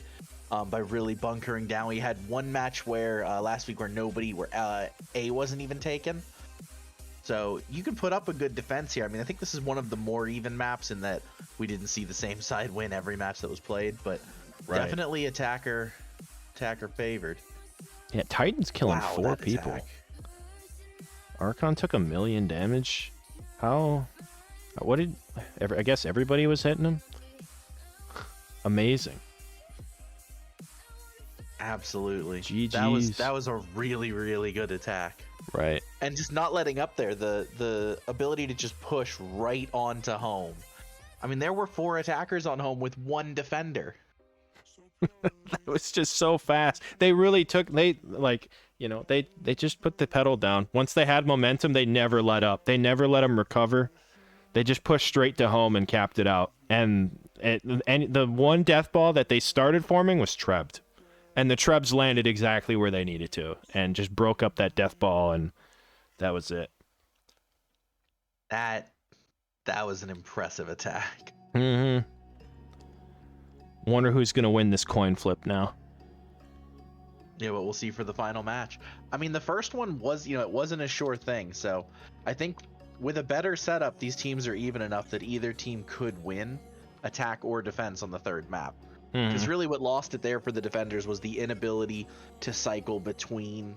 by really bunkering down. We had one match where last week where A wasn't even taken. So you can put up a good defense here. I mean, I think this is one of the more even maps in that we didn't see the same side win every match that was played, but definitely attacker favored. Yeah, Titan's killing 4 people. Attack. Archon took 1 million damage. How? I guess everybody was hitting him? Amazing. Absolutely. GG's. That was a really, really good attack. Right. And just not letting up there, the ability to just push right onto home. I mean, there were 4 attackers on home with 1 defender. That was just so fast. They really they just put the pedal down. Once they had momentum, they never let up. They never let them recover. They just pushed straight to home and capped it out. And the one death ball that they started forming was Trebbed. And the Trebs landed exactly where they needed to and just broke up that death ball, and that was it. That was an impressive attack. Mm-hmm. Wonder who's going to win this coin flip now. Yeah, but we'll see for the final match. I mean, the first one was, it wasn't a sure thing. So I think with a better setup, these teams are even enough that either team could win attack or defense on the 3rd map. Because really what lost it there for the defenders was the inability to cycle between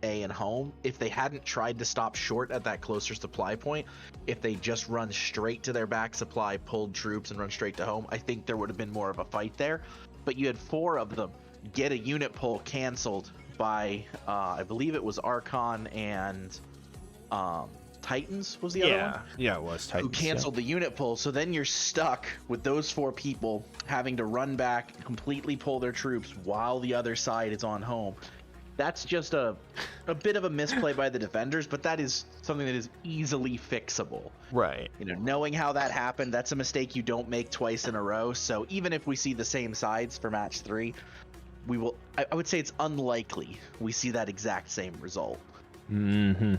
A and home. If they hadn't tried to stop short at that closer supply point, if they just run straight to their back supply, pulled troops, and run straight to home, I think there would have been more of a fight there. But you had 4 of them get a unit pull canceled by, I believe it was Archon and Titans was the other one? Yeah, it was Titans. Who canceled the unit pull. So then you're stuck with those 4 people having to run back, completely pull their troops while the other side is on home. That's just a bit of a misplay by the defenders, but that is something that is easily fixable. Right. You know, knowing how that happened, that's a mistake you don't make twice in a row. So even if we see the same sides for match 3, we will. I would say it's unlikely we see that exact same result. Mm-hmm.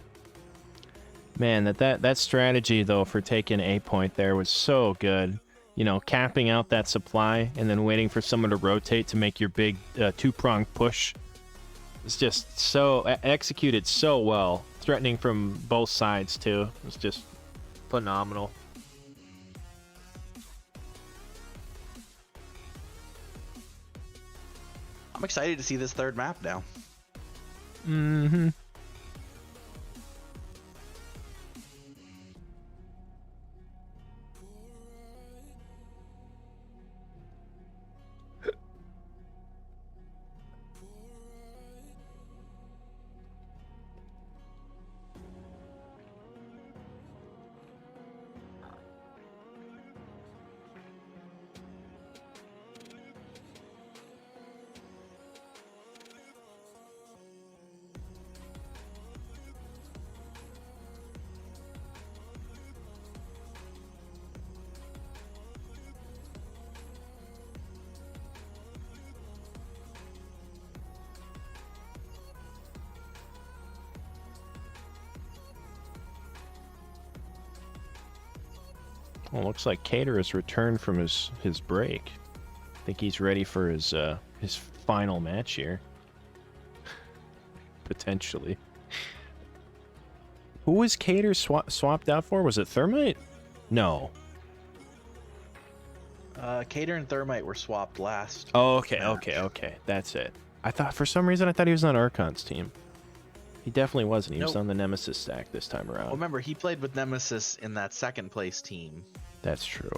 Man, that strategy though for taking a point there was so good. You know, capping out that supply and then waiting for someone to rotate to make your big 2-prong push. It's just so executed so well, threatening from both sides too. It's just phenomenal. I'm excited to see this 3rd map now. Mm-hmm. Well, looks like Cater has returned from his break. I think he's ready for his final match here. Potentially. Who was Cater swapped out for? Was it Thermite? No. Cater and Thermite were swapped last. Oh, okay. That's it. For some reason I thought he was on Archon's team. He definitely wasn't. He was on the Nemesis stack this time around. Well, remember, he played with Nemesis in that 2nd place team. That's true.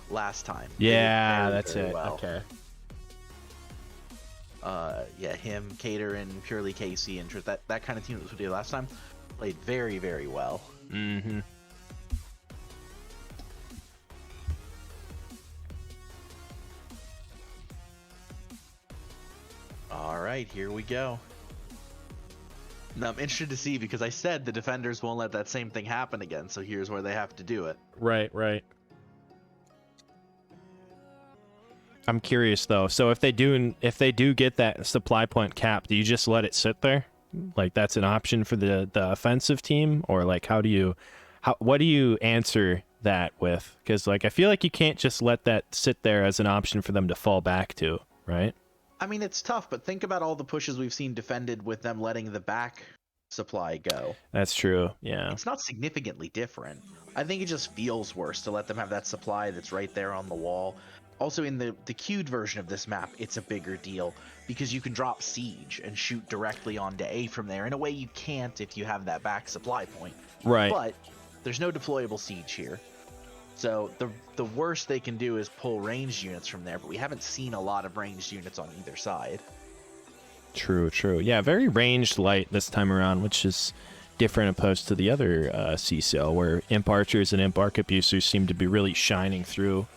Last time. Yeah, that's it. Well. Okay. Yeah, him, Cater, and purely Casey, and that kind of team that was with you last time played very, very well. Mm-hmm. All right, here we go. Now, I'm interested to see, because I said the defenders won't let that same thing happen again, so here's where they have to do it. Right. I'm curious though. So if they do get that supply point cap, do you just let it sit there? Like that's an option for the offensive team, or like what do you answer that with? Because like I feel like you can't just let that sit there as an option for them to fall back to, right? I mean, it's tough, but think about all the pushes we've seen defended with them letting the back supply go. That's true. Yeah. It's not significantly different. I think it just feels worse to let them have that supply that's right there on the wall. Also, in the queued version of this map, it's a bigger deal because you can drop siege and shoot directly onto A from there in a way you can't if you have that back supply point. Right. But there's no deployable siege here. So the worst they can do is pull ranged units from there, but we haven't seen a lot of ranged units on either side. True. Yeah, very ranged light this time around, which is different opposed to the other CCL, where Imp Archers and Imp Arquebusers seem to be really shining through.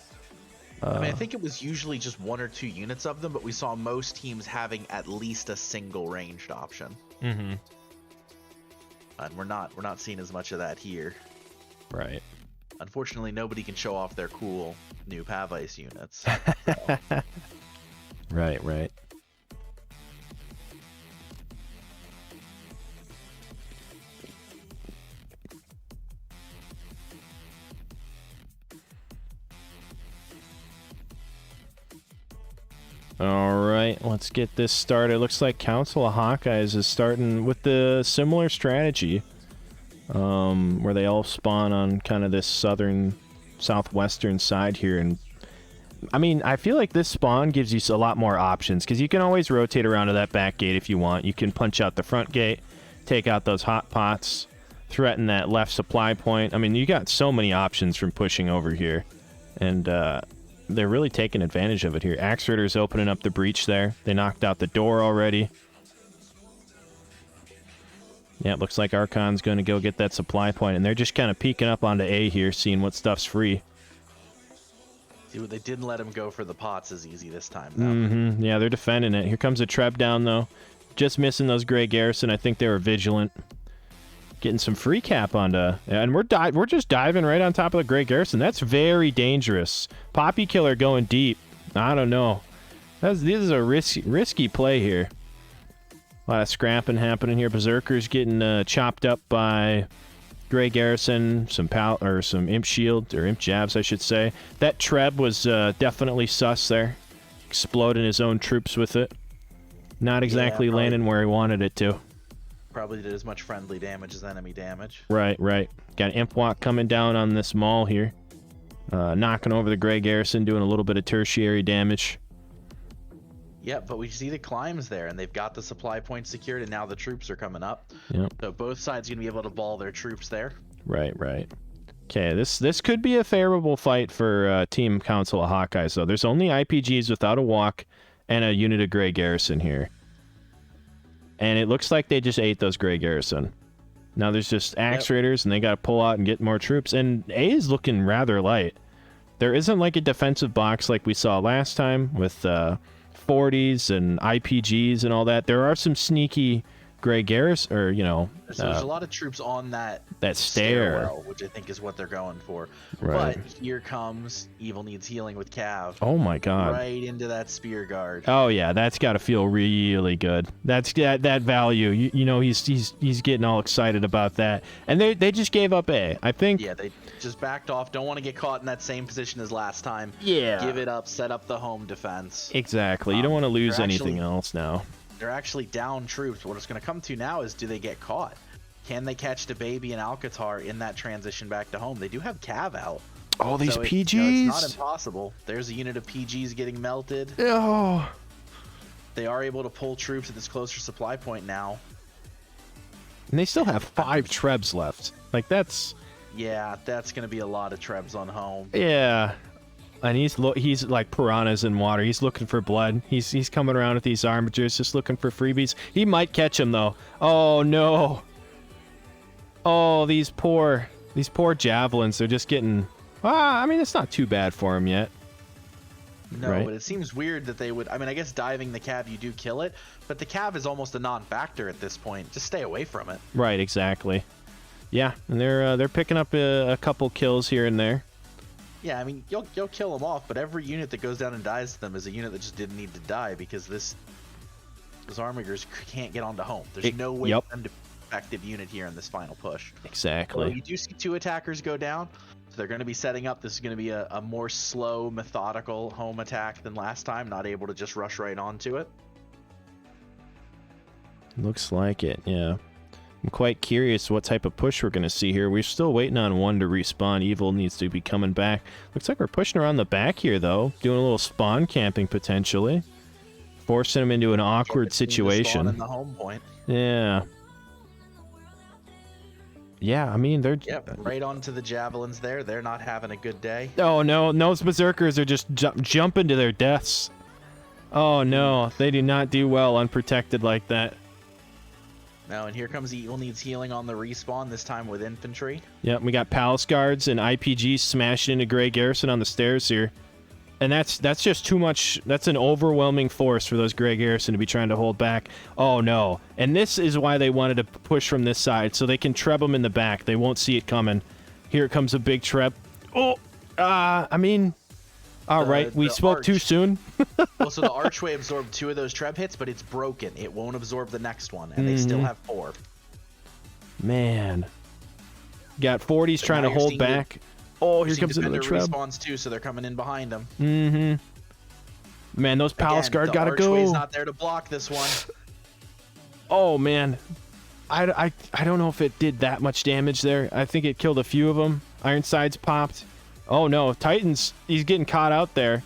I mean, I think it was usually just 1 or 2 units of them, but we saw most teams having at least a single ranged option. Mm-hmm. And we're not seeing as much of that here. Right. Unfortunately, nobody can show off their cool new Pavice units. Right. All right, let's get this started. Looks like Council of Hawkeyes is starting with the similar strategy, where they all spawn on kind of this southwestern side here. And I mean, I feel like this spawn gives you a lot more options because you can always rotate around to that back gate if you want. You can punch out the front gate, take out those hot pots, threaten that left supply point. I mean, you got so many options from pushing over here, and they're really taking advantage of it here. Axe Ridder's opening up the breach there. They knocked out the door already. Yeah, it looks like Archon's going to go get that supply point, and they're just kind of peeking up onto A here, seeing what stuff's free. See, they didn't let him go for the pots as easy this time, though. Yeah, they're defending it. Here comes a Treb down, though. Just missing those Grey Garrison. I think they were vigilant. Getting some free cap onto... And we're just diving right on top of the Grey Garrison. That's very dangerous. Poppy Killer going deep. I don't know. This is a risky play here. A lot of scrapping happening here. Berserker's getting chopped up by Grey Garrison, some Imp Shield, or Imp Jabs, I should say. That Treb was definitely sus there. Exploding his own troops with it. Not exactly landing where he wanted it to. Probably did as much friendly damage as enemy damage. Right. Got Imp Walk coming down on this mall here. Knocking over the Grey Garrison, doing a little bit of tertiary damage. Yeah, but we see the climbs there, and they've got the supply points secured, and now the troops are coming up. Yep. So both sides are going to be able to ball their troops there. Right. Okay, this could be a favorable fight for Team Council of Hawkeyes, though. There's only IPGs without a walk and a unit of Grey Garrison here. And it looks like they just ate those Grey Garrison. Now there's just Axe Raiders, and they got to pull out and get more troops. And A is looking rather light. There isn't like a defensive box like we saw last time with 40s and IPGs and all that. There are some sneaky Grey Garrison, or, you know... So there's a lot of troops on that stairwell, which I think is what they're going for. Right. But here comes Evil Needs Healing with Cav. Oh my god. Right into that spear guard. Oh yeah, that's got to feel really good. That's that value. You know, he's getting all excited about that. And they just gave up A. I think. Yeah, they just backed off. Don't want to get caught in that same position as last time. Yeah. Give it up. Set up the home defense. Exactly. You don't want to lose anything else now. They're actually down troops. What it's going to come to now is, do they get caught? Can they catch the baby and Alcatar in that transition back to home? They do have Cav out. Oh, these PGs! It's not impossible. There's a unit of PGs getting melted. Oh. They are able to pull troops at this closer supply point now. And they still have 5 Trebs left. Like, that's... Yeah, that's going to be a lot of Trebs on home. Yeah. And he's like piranhas in water. He's looking for blood. He's coming around with these armatures, just looking for freebies. He might catch him, though. Oh, no. Oh, these poor javelins. They're just getting... I mean, it's not too bad for him yet. No, right? But it seems weird that they would... I mean, I guess diving the Cav, you do kill it, but the Cav is almost a non-factor at this point. Just stay away from it. Right, exactly. Yeah, and they're picking up a couple kills here and there. Yeah, I mean, you'll kill them off, but every unit that goes down and dies to them is a unit that just didn't need to die, because those Armigers can't get onto home. There's no way for them to be an effective unit here in this final push. Exactly. Well, you do see 2 attackers go down, so they're going to be setting up. This is going to be a more slow, methodical home attack than last time, not able to just rush right onto it. Looks like it, yeah. I'm quite curious what type of push we're going to see here. We're still waiting on one to respawn. Evil needs to be coming back. Looks like we're pushing around the back here, though. Doing a little spawn camping, potentially. Forcing them into an awkward situation. In the home point. Yeah. Yeah, I mean, they're... Yep, right onto the javelins there. They're not having a good day. Oh, no. Those berserkers are just jumping to their deaths. Oh, no. They do not do well unprotected like that. Now, and here comes Evil Needs Healing on the respawn, this time with infantry. Yep, we got Palace Guards and IPGs smashing into Grey Garrison on the stairs here. And that's just too much. That's an overwhelming force for those Grey Garrison to be trying to hold back. Oh, no. And this is why they wanted to push from this side, so they can treb them in the back. They won't see it coming. Here comes a big treb. Oh, I mean... All right, we spoke too soon. Well, so the archway absorbed 2 of those treb hits, but it's broken. It won't absorb the next one, and they still have 4. Man. Got 40s trying to hold back. Oh, here comes another treb. Respawns too, so they're coming in behind them. Mm-hmm. Man, those Palace Guard gotta go. The archway's not there to block this one. Oh, man. I don't know if it did that much damage there. I think it killed a few of them. Ironsides popped. Oh no, Titans, he's getting caught out there.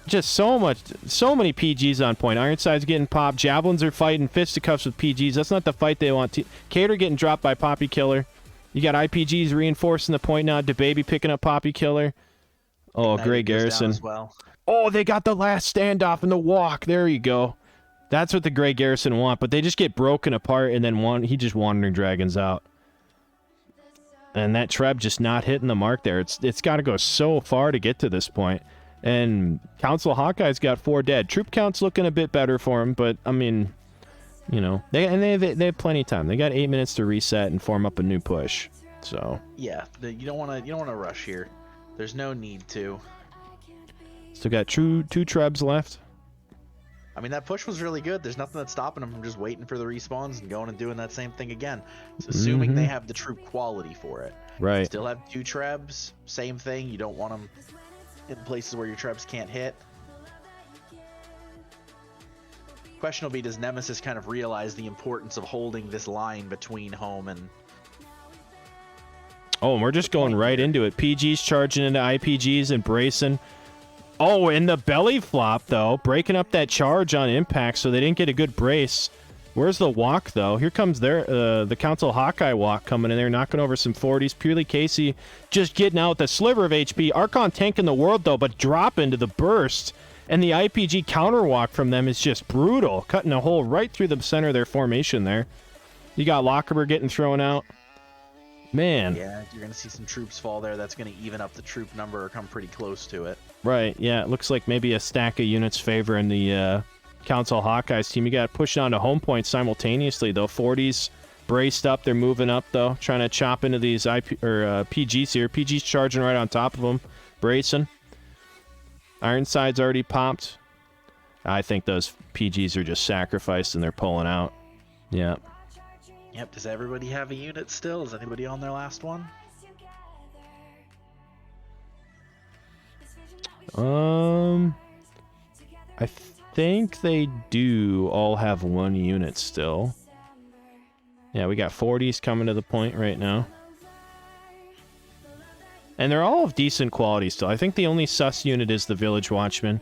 Just so many PGs on point. Ironside's getting popped. Javelins are fighting fisticuffs with PGs. That's not the fight they want. Cater getting dropped by Poppy Killer. You got IPGs reinforcing the point now. DeBaby picking up Poppy Killer. Oh, Grey Garrison. As well. Oh, they got the last standoff in the walk. There you go. That's what the Grey Garrison want, but they just get broken apart, and then he just Wandering Dragons out. And that Treb just not hitting the mark there. It's got to go so far to get to this point. And Council Hawkeye's got 4 dead. Troop count's looking a bit better for him, but, I mean, you know, they have plenty of time. They got 8 minutes to reset and form up a new push. So yeah, you don't want to rush here. There's no need to. Still got two Trebs left. I mean, that push was really good. There's nothing that's stopping them from just waiting for the respawns and going and doing that same thing again. It's assuming they have the troop quality for it. Right. Still have 2 Trebs. Same thing. You don't want them in places where your Trebs can't hit. Question will be, does Nemesis kind of realize the importance of holding this line between home and... Oh, and we're just going right into it. PG's charging into IPGs and bracing. Oh, and the belly flop, though, breaking up that charge on impact, so they didn't get a good brace. Where's the walk, though? Here comes the Council Hawkeye walk coming in there, knocking over some 40s. Purely Casey just getting out with a sliver of HP. Archon tanking the world, though, but drop into the burst. And the IPG counter walk from them is just brutal, cutting a hole right through the center of their formation there. You got Lockerbur getting thrown out. Man. Yeah, you're going to see some troops fall there. That's going to even up the troop number or come pretty close to it. Right, yeah. It looks like maybe a stack of units favoring the Council Hawkeyes team. You got pushed on to home point simultaneously, though. 40s braced up. They're moving up, though, trying to chop into these PGs here. PG's charging right on top of them, bracing. Ironside's already popped. I think those PGs are just sacrificed and they're pulling out. Yeah. Yep, does everybody have a unit still? Is anybody on their last one? I think they do all have 1 unit still. Yeah, we got 40s coming to the point right now. And they're all of decent quality still. I think the only sus unit is the Village Watchman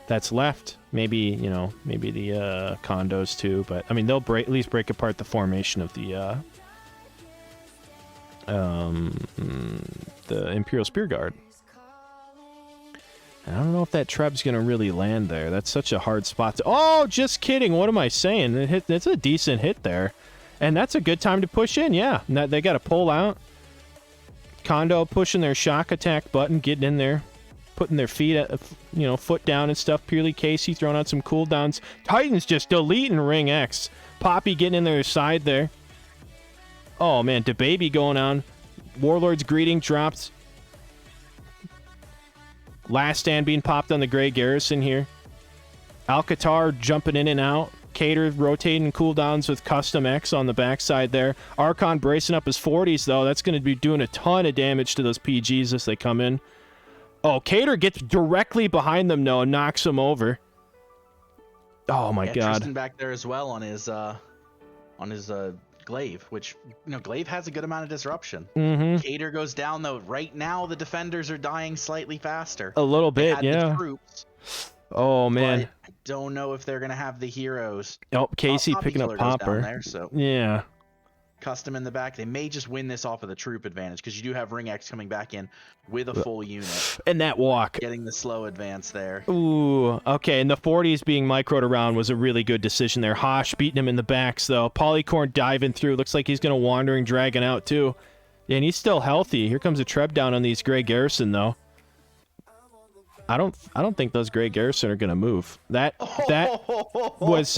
that's left. Maybe, you know, maybe the condos too. But, I mean, they'll at least break apart the formation of the Imperial Spear Guard. I don't know if that Treb's going to really land there. That's such a hard spot to... Oh, just kidding. What am I saying? It's a decent hit there. And that's a good time to push in, yeah. They got to pull out. Condo pushing their shock attack button, getting in there, putting their feet, foot down and stuff. Purely Casey throwing out some cooldowns. Titans just deleting Ring X. Poppy getting in their side there. Oh, man, DeBaby going on. Warlord's greeting dropped. Last stand being popped on the Grey Garrison here. Alcatar jumping in and out. Cater rotating cooldowns with Custom X on the backside there. Archon bracing up his 40s, though. That's going to be doing a ton of damage to those PGs as they come in. Oh, Cater gets directly behind them, though, and knocks them over. Oh, my God. Tristan back there as well on his glaive, which, glaive has a good amount of disruption. Cater goes down, though. Right now, the defenders are dying slightly faster. A little bit, yeah. The troops, oh, man. I don't know if they're going to have the heroes. Oh, Casey picking up Popper. There, so. Yeah. Custom in the back. They may just win this off of the troop advantage because you do have Ring X coming back in with a full unit. And that walk. Getting the slow advance there. Ooh, okay. And the 40s being microed around was a really good decision there. Hosh beating him in the backs, though. Polycorn diving through. Looks like he's going to Wandering Dragon out, too. Yeah, and he's still healthy. Here comes a Treb down on these Grey Garrison, though. I don't think those Grey Garrison are going to move. That was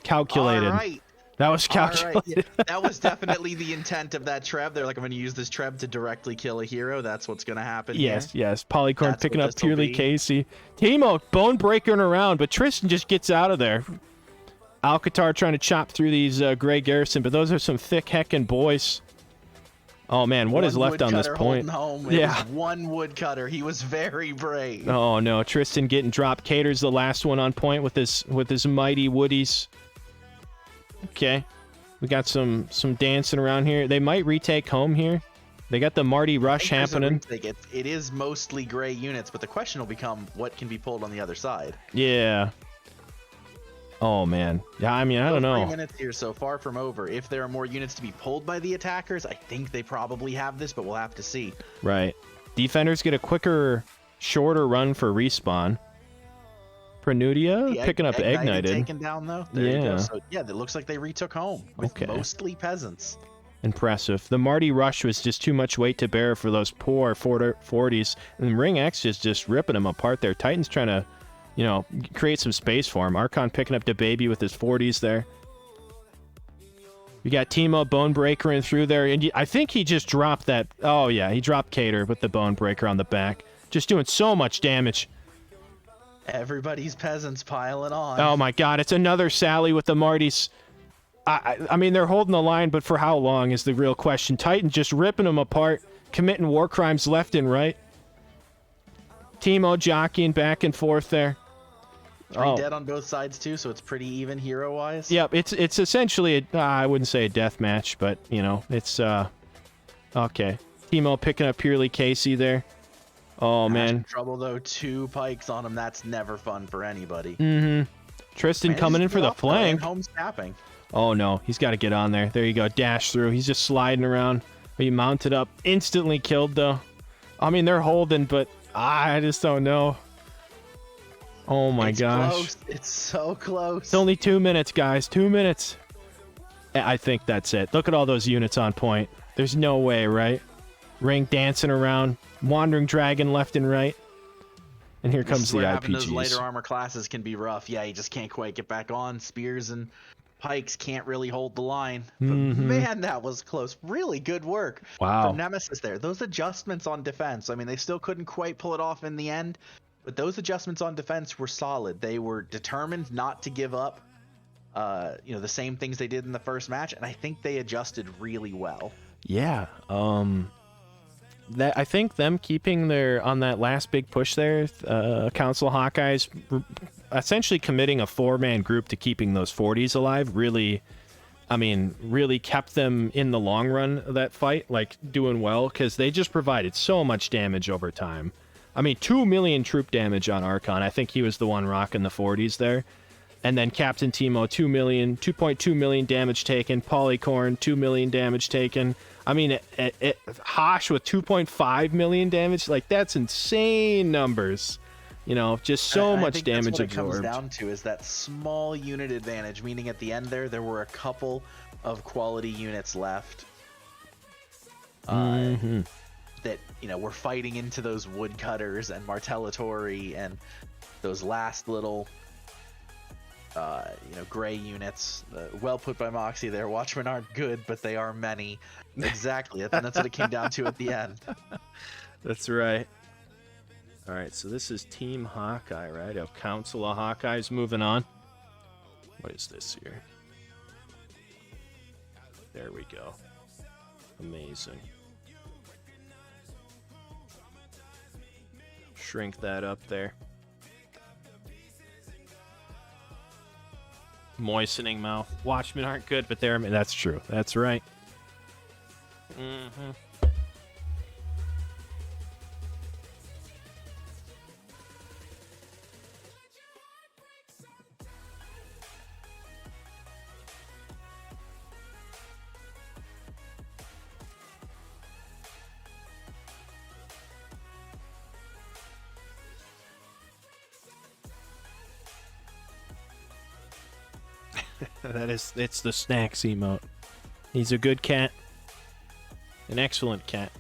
calculated. All right. That was calculated. Yeah, that was definitely the intent of that Treb. They're like, I'm going to use this Treb to directly kill a hero. That's what's going to happen. Yes, here. yes. Polycorn picking up Purely Casey. Teemo bone breaking around, but Tristan just gets out of there. Alcatar trying to chop through these Grey Garrison, but those are some thick heckin' boys. Oh, man, what is left on this point? Yeah. It was one woodcutter. He was very brave. Oh, no. Tristan getting dropped. Cater's the last one on point with his mighty woodies. Okay. We got some dancing around here. They might retake home here. They got the Marty Rush happening. It is mostly gray units, but the question will become what can be pulled on the other side. Yeah. Oh, man. Yeah, I mean, I don't know. 3 minutes here, so far from over. If there are more units to be pulled by the attackers, I think they probably have this, but we'll have to see. Right. Defenders get a quicker, shorter run for respawn. Prenudia picking up Ignited. Taken down though. There you go. So yeah, it looks like they retook home with mostly peasants. Impressive. The Marty Rush was just too much weight to bear for those poor 40s, and Ring X is just ripping them apart there. Titan's trying to, you know, create some space for him. Archon picking up the baby with his 40s there. You got Teemo Bonebreaker in through there, and I think he just dropped that. Oh yeah, he dropped Cater with the Bonebreaker on the back, just doing so much damage. Everybody's peasants piling on. Oh my God, it's another Sally with the Martys. I mean, they're holding the line, but for how long is the real question. Titan just ripping them apart, committing war crimes left and right. Teemo jockeying back and forth there. Three dead on both sides too, so it's pretty even hero-wise. Yep, it's essentially I wouldn't say a death match, but you know, it's okay. Teemo picking up purely Casey there. Oh man, trouble though. 2 pikes on him. That's never fun for anybody. Tristan coming in for the flank. Home snapping. Oh no, he's got to get on there. There you go, dash through. He's just sliding around. He mounted up, instantly killed though. I mean, they're holding, but I just don't know. Oh my gosh. Close. It's so close. It's only 2 minutes, guys. 2 minutes. I think that's it. Look at all those units on point. There's no way, right? Ring dancing around. Wandering Dragon left and right. And here comes the having those IPGs. lighter armor classes can be rough. Yeah, you just can't quite get back on. Spears and pikes can't really hold the line. But man, that was close. Really good work from Nemesis there. Those adjustments on defense, I mean, they still couldn't quite pull it off in the end, but those adjustments on defense were solid. They were determined not to give up, you know, the same things they did in the first match, and I think they adjusted really well. Yeah. That I think them keeping their on that last big push there, Council Hawkeyes essentially committing a 4-man group to keeping those 40s alive really, I mean, really kept them in the long run of that fight, like doing well, because they just provided so much damage over time. I mean, 2 million troop damage on Archon. I think he was the one rocking the 40s there. And then Captain Teemo, 2.2 million damage taken. Polycorn, 2 million damage taken. I mean, Hosh with 2.5 million damage. Like, that's insane numbers. You know, just so much damage absorbed. What it comes down to is that small unit advantage, meaning at the end there were a couple of quality units left. That, you know, were fighting into those woodcutters and martellatori and those last little... you know, gray units. Well put by Moxie there. Watchmen aren't good, but they are many. Exactly. And that's what it came down to at the end. That's right. All right, so this is Team Hawkeye, right? A Council of Hawkeyes moving on. What is this here? There we go. Amazing. Shrink that up there. Moistening mouth. Watchmen aren't good, but they're... That's true. That's right. It's the snacks emote. He's a good cat. An excellent cat.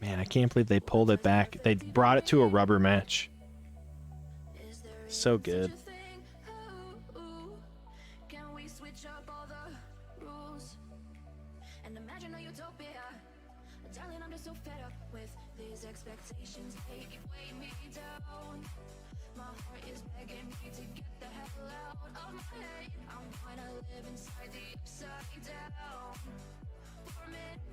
Man, I can't believe they pulled it back. They brought it to a rubber match. So good.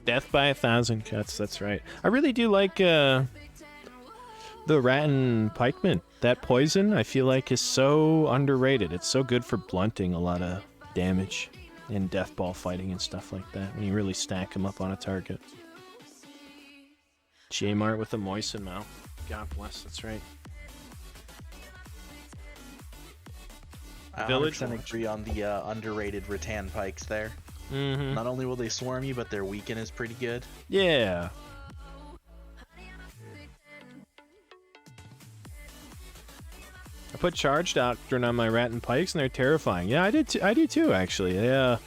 Death by 1,000 cuts, that's right. I really do like the Rattan Pikeman. That poison, I feel like, is so underrated. It's so good for blunting a lot of damage in death ball fighting and stuff like that, when you really stack them up on a target. J-Mart with a moisten mouth. God bless, that's right. I Village 100% Watch. agree on the underrated rattan pikes there. Mm-hmm. Not only will they swarm you, but their weaken is pretty good. Yeah. I put Charge Doctrine on my Rat and Pikes, and they're terrifying. Yeah, I do too, actually. Yeah.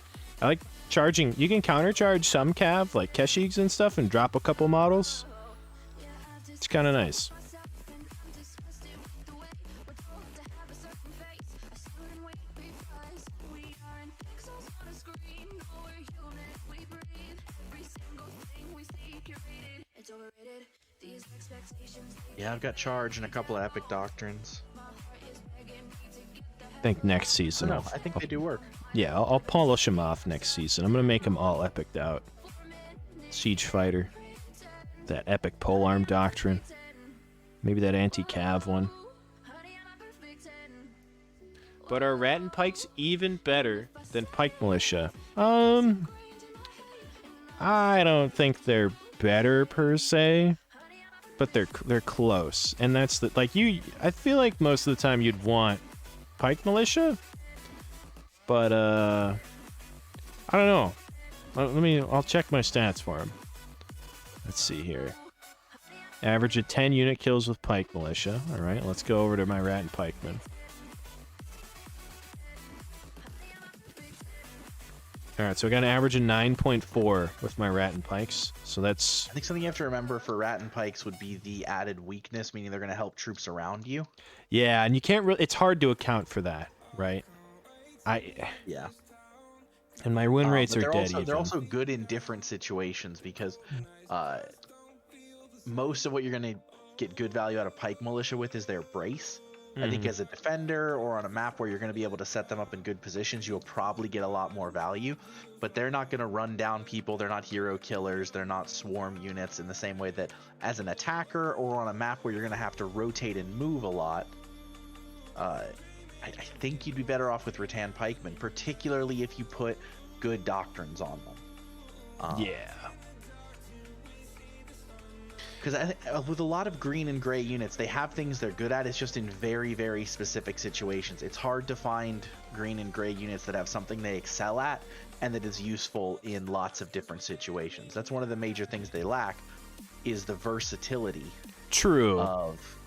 I like charging. You can countercharge some cav, like Keshigs and stuff, and drop a couple models. It's kind of nice. Yeah, I've got Charge and a couple of Epic Doctrines. I think next season. No, I think they do work. Yeah, I'll polish them off next season. I'm going to make them all epicked out. Siege Fighter. That epic Polearm Doctrine. Maybe that anti-cav one. But are Rat and Pikes even better than Pike Militia? I don't think they're better per se, but they're close. And that's the I feel like most of the time you'd want Pike Militia, but I don't know. I'll check my stats for him. Let's see here. Average of 10 unit kills with Pike Militia. All right, let's go over to my Rat and Pikeman. All right, so I got an average of 9.4 with my Rat and Pikes. So that's... I think something you have to remember for Rat and Pikes would be the added weakness, meaning they're going to help troops around you. Yeah, and you can't really... It's hard to account for that, right? Yeah. And my win rates are dead They're even. also good in different situations because most of what you're going to get good value out of Pike Militia with is their brace. I think as a defender or on a map where you're going to be able to set them up in good positions, you'll probably get a lot more value. But they're not going to run down people. They're not hero killers. They're not swarm units in the same way that as an attacker or on a map where you're going to have to rotate and move a lot, I think you'd be better off with Rattan Pikemen, particularly if you put good doctrines on them. Yeah. Because with a lot of green and gray units, they have things they're good at. It's just in very, very specific situations. It's hard to find green and gray units that have something they excel at and that is useful in lots of different situations. That's one of the major things they lack, is the versatility. True. Of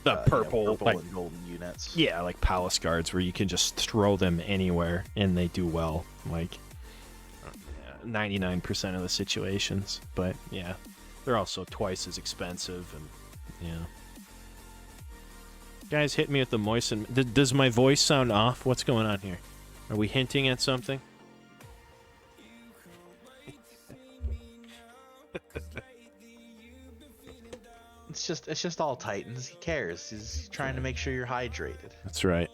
the purple and golden units. Yeah, like Palace Guards, where you can just throw them anywhere and they do well. Like 99% of the situations. But yeah. They're also twice as expensive, and yeah. Guys, hit me with the moisten. Does my voice sound off? What's going on here? Are we hinting at something? It's just all Titans. He cares. He's trying to make sure you're hydrated. That's right.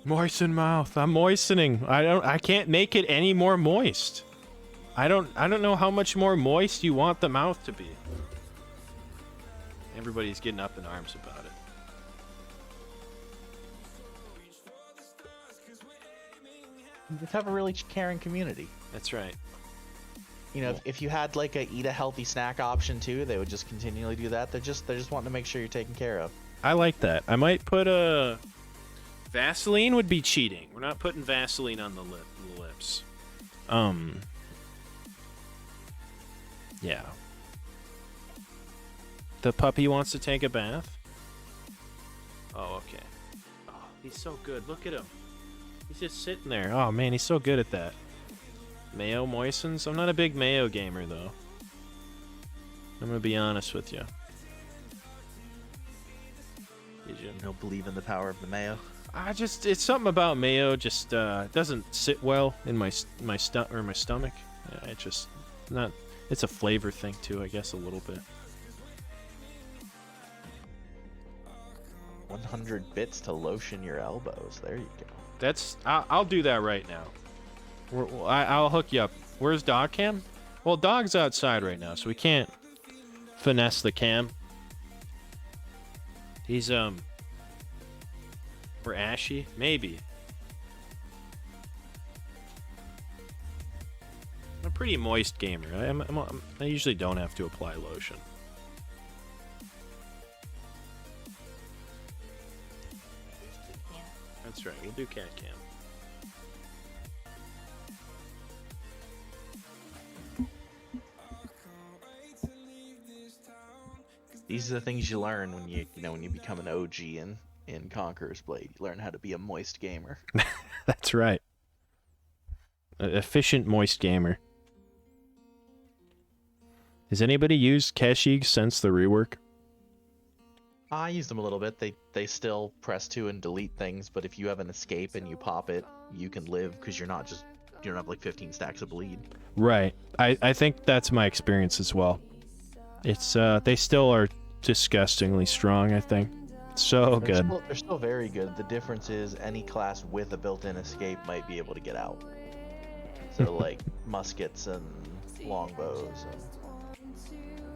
Moisten mouth. I'm moistening. I can't make it any more moist. I don't know how much more moist you want the mouth to be. Everybody's getting up in arms about it. You just have a really caring community. That's right. You know, if you had like a eat a healthy snack option too, they would just continually do that. They're just wanting to make sure you're taken care of. I like that. I might put a Vaseline would be cheating. We're not putting Vaseline on the lips. Yeah. The puppy wants to take a bath. Oh, okay. Oh, he's so good. Look at him. He's just sitting there. Oh, man, he's so good at that. Mayo moistens? I'm not a big mayo gamer, though. I'm gonna be honest with you. You don't believe in the power of the mayo? It's something about mayo just doesn't sit well in my stomach. It just not. It's a flavor thing too, I guess, a little bit. 100 bits to lotion your elbows. There you go. I'll do that right now. I'll hook you up. Where's Dog Cam? Well, Dog's outside right now, so we can't finesse the cam. He's for Ashy? Maybe. pretty moist gamer. I usually don't have to apply lotion. That's right. We'll do cat cam. These are the things you learn when when you become an OG in Conqueror's Blade. You learn how to be a moist gamer. That's right. Efficient moist gamer. Has anybody used Kashyyyk since the rework? I used them a little bit. They still press 2 and delete things, but if you have an escape and you pop it, you can live because you don't have like 15 stacks of bleed. Right. I think that's my experience as well. It's they still are disgustingly strong, I think. So good. They're still very good. The difference is any class with a built-in escape might be able to get out. So like muskets and longbows and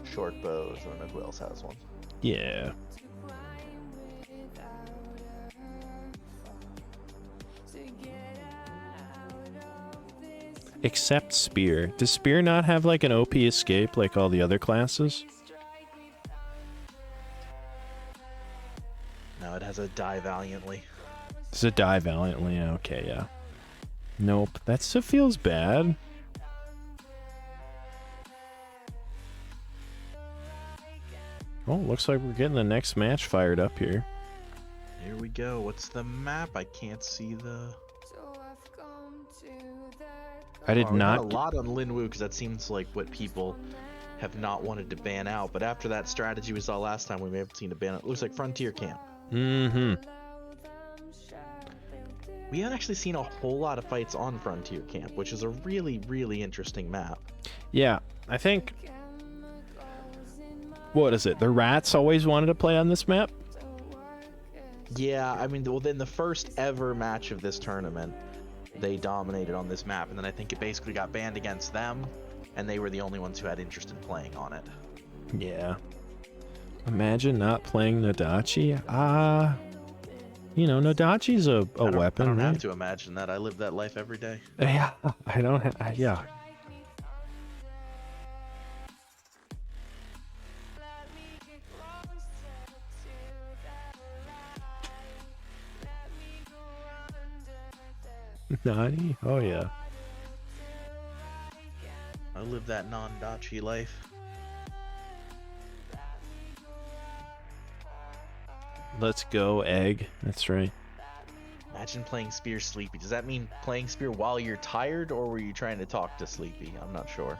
short bows. I don't know who else has one. Yeah. Except Spear. Does Spear not have like an OP escape like all the other classes? No, it has a die valiantly. Does it die valiantly? Okay, yeah. Nope. That still feels bad. Oh, looks like we're getting the next match fired up here. Here we go. What's the map? I can't see the... I did not... a lot on Linwu because that seems like what people have not wanted to ban out. But after that strategy we saw last time, we may have seen a ban. It looks like Frontier Camp. Mm-hmm. We haven't actually seen a whole lot of fights on Frontier Camp, which is a really, really interesting map. Yeah, I think... What is it? The Rats always wanted to play on this map? Yeah, I mean, well, in the first ever match of this tournament, they dominated on this map, and then I think it basically got banned against them, and they were the only ones who had interest in playing on it. Yeah. Imagine not playing Nadachi. You know, Nadachi's a weapon, I don't right? have to imagine that. I live that life every day. Yeah, I don't have... Yeah. Nani? Oh, yeah. I live that non-dachi life. Let's go, Egg. That's right. Imagine playing Spear Sleepy. Does that mean playing Spear while you're tired, or were you trying to talk to Sleepy? I'm not sure.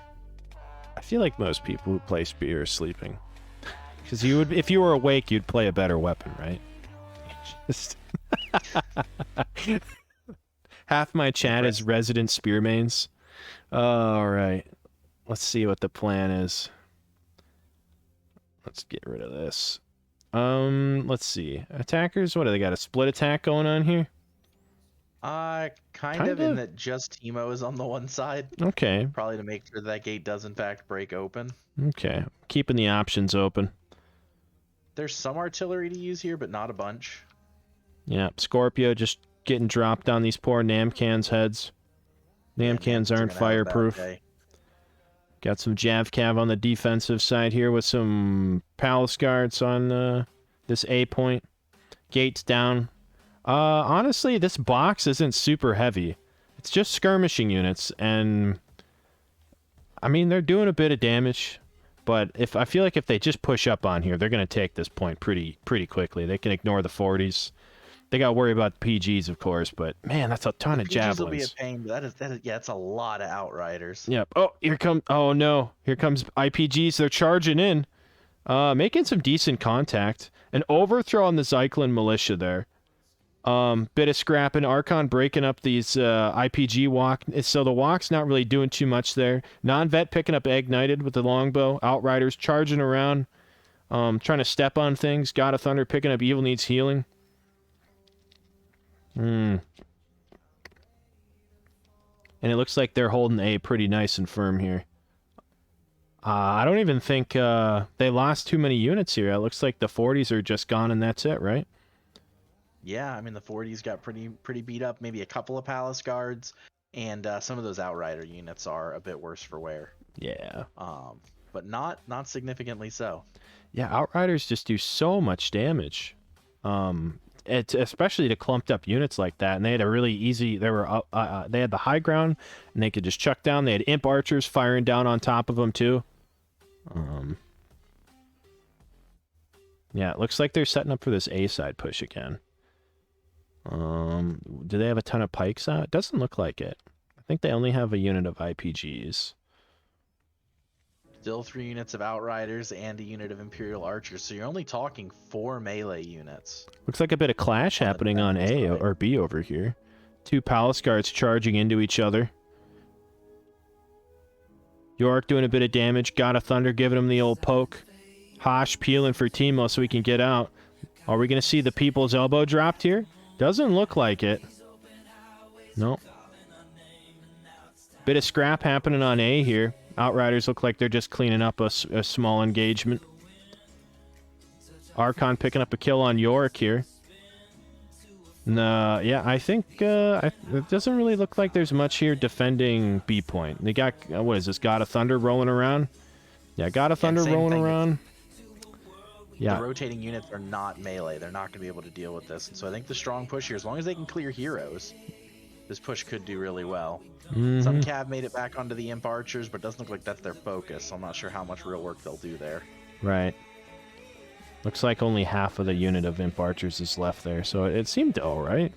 I feel like most people who play Spear are sleeping. Because you would, if you were awake, you'd play a better weapon, right? Just... Half my chat is resident Spear mains. All right. Let's see what the plan is. Let's get rid of this. Let's see. Attackers, what do they got? A split attack going on here? Kind of in that just Teemo is on the one side. Okay. Probably to make sure that gate does in fact break open. Okay. Keeping the options open. There's some artillery to use here, but not a bunch. Yeah, Scorpio just getting dropped on these poor Namcan's heads. Namcans aren't fireproof. Got some Javcav on the defensive side here with some Palace Guards on this A point. Gates down. Honestly, this box isn't super heavy. It's just skirmishing units, and I mean, they're doing a bit of damage, but I feel like if they just push up on here, they're going to take this point pretty quickly. They can ignore the 40s. They got to worry about the PGs, of course, but man, that's a ton of javelins. PGs will be a pain. That's a lot of Outriders. Yep. Oh, oh no, here comes IPGs. They're charging in, making some decent contact. An overthrow on the Zyklin militia there. Bit of scrapping. Archon breaking up these IPG walk. So the walk's not really doing too much there. Non-vet picking up Ignited with the longbow. Outriders charging around, trying to step on things. God of Thunder picking up Evil Needs Healing. And it looks like they're holding A pretty nice and firm here. I don't even think they lost too many units here. It looks like the 40s are just gone and that's it, right? Yeah, I mean the 40s got pretty beat up. Maybe a couple of Palace Guards. and some of those Outrider units are a bit worse for wear. Yeah. But not significantly so. Yeah, Outriders just do so much damage. It's especially to clumped up units like that, and they had a really easy. They were they had the high ground, and they could just chuck down. They had imp archers firing down on top of them too. Yeah, it looks like they're setting up for this A side push again. Do they have a ton of pikes out? It doesn't look like it. I think they only have a unit of IPGs. Still 3 units of Outriders and a unit of Imperial Archers, so you're only talking 4 melee units. Looks like a bit of clash happening on A or B over here. 2 Palace Guards charging into each other. York doing a bit of damage. God of Thunder giving him the old poke. Hosh peeling for Teemo so he can get out. Are we going to see the People's Elbow dropped here? Doesn't look like it. Nope. Bit of scrap happening on A here. Outriders look like they're just cleaning up a small engagement. Archon picking up a kill on Yorick here. Yeah, I think it doesn't really look like there's much here defending B point. They got, what is this, God of Thunder rolling around? Yeah, God of Thunder rolling around. Yeah. The rotating units are not melee. They're not going to be able to deal with this. And so I think the strong push here, as long as they can clear heroes, this push could do really well. Some Cav made it back onto the Imp Archers, but it doesn't look like that's their focus. So I'm not sure how much real work they'll do there. Right. Looks like only half of the unit of Imp Archers is left there, so it seemed alright.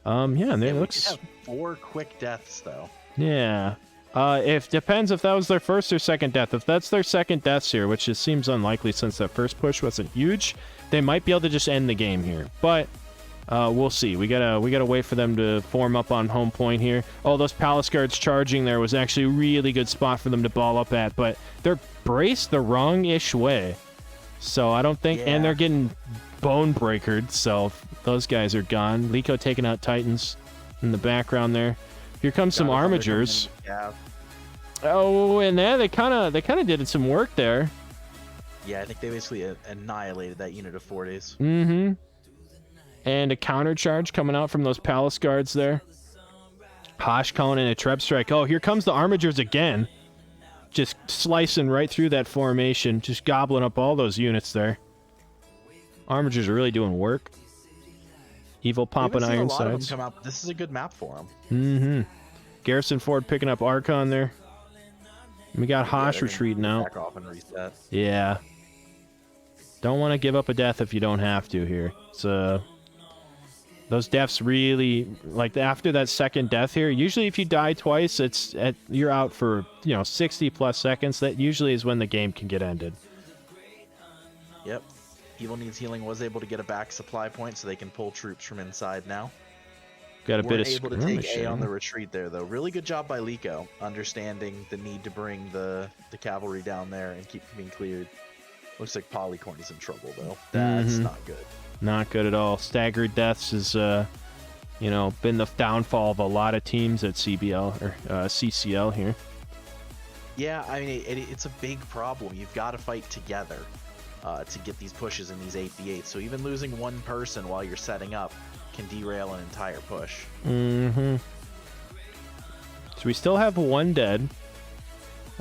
Yeah, and it looks... We could have 4 quick deaths, though. Yeah. If depends if that was their first or second death. If that's their second deaths here, which just seems unlikely since that first push wasn't huge, they might be able to just end the game here. But we'll see. We gotta wait for them to form up on home point here. Oh, those Palace Guards charging there was actually a really good spot for them to ball up at, but they're braced the wrong-ish way. So I don't think, and they're getting bone breakered, so those guys are gone. Liko taking out Titans in the background there. Here comes some Armigers. Oh, and there they kind of did some work there. Yeah, I think they basically annihilated that unit of 40s. And a counter charge coming out from those Palace Guards there. Hosh calling in a Treb Strike. Oh, here comes the Armigers again. Just slicing right through that formation. Just gobbling up all those units there. Armigers are really doing work. Evil popping Ironsides. Come out. This is a good map for them. Garrison Ford picking up Archon there. We got Hosh retreating out. Back off and reset. Yeah. Don't want to give up a death if you don't have to here. It's those deaths really, like after that second death here, usually if you die twice, you're out for 60 plus seconds. That usually is when the game can get ended. Yep. Evil Needs Healing was able to get a back supply point, so they can pull troops from inside now. Got a bit of able to take A on the retreat there, though. Really good job by Liko, understanding the need to bring the cavalry down there and keep being cleared. Looks like Polycorn is in trouble, though. That's not good. Not good at all. Staggered deaths has, been the downfall of a lot of teams at CBL or CCL here. Yeah, I mean, it's a big problem. You've got to fight together to get these pushes in these 8v8. So even losing one person while you're setting up can derail an entire push. So we still have one dead.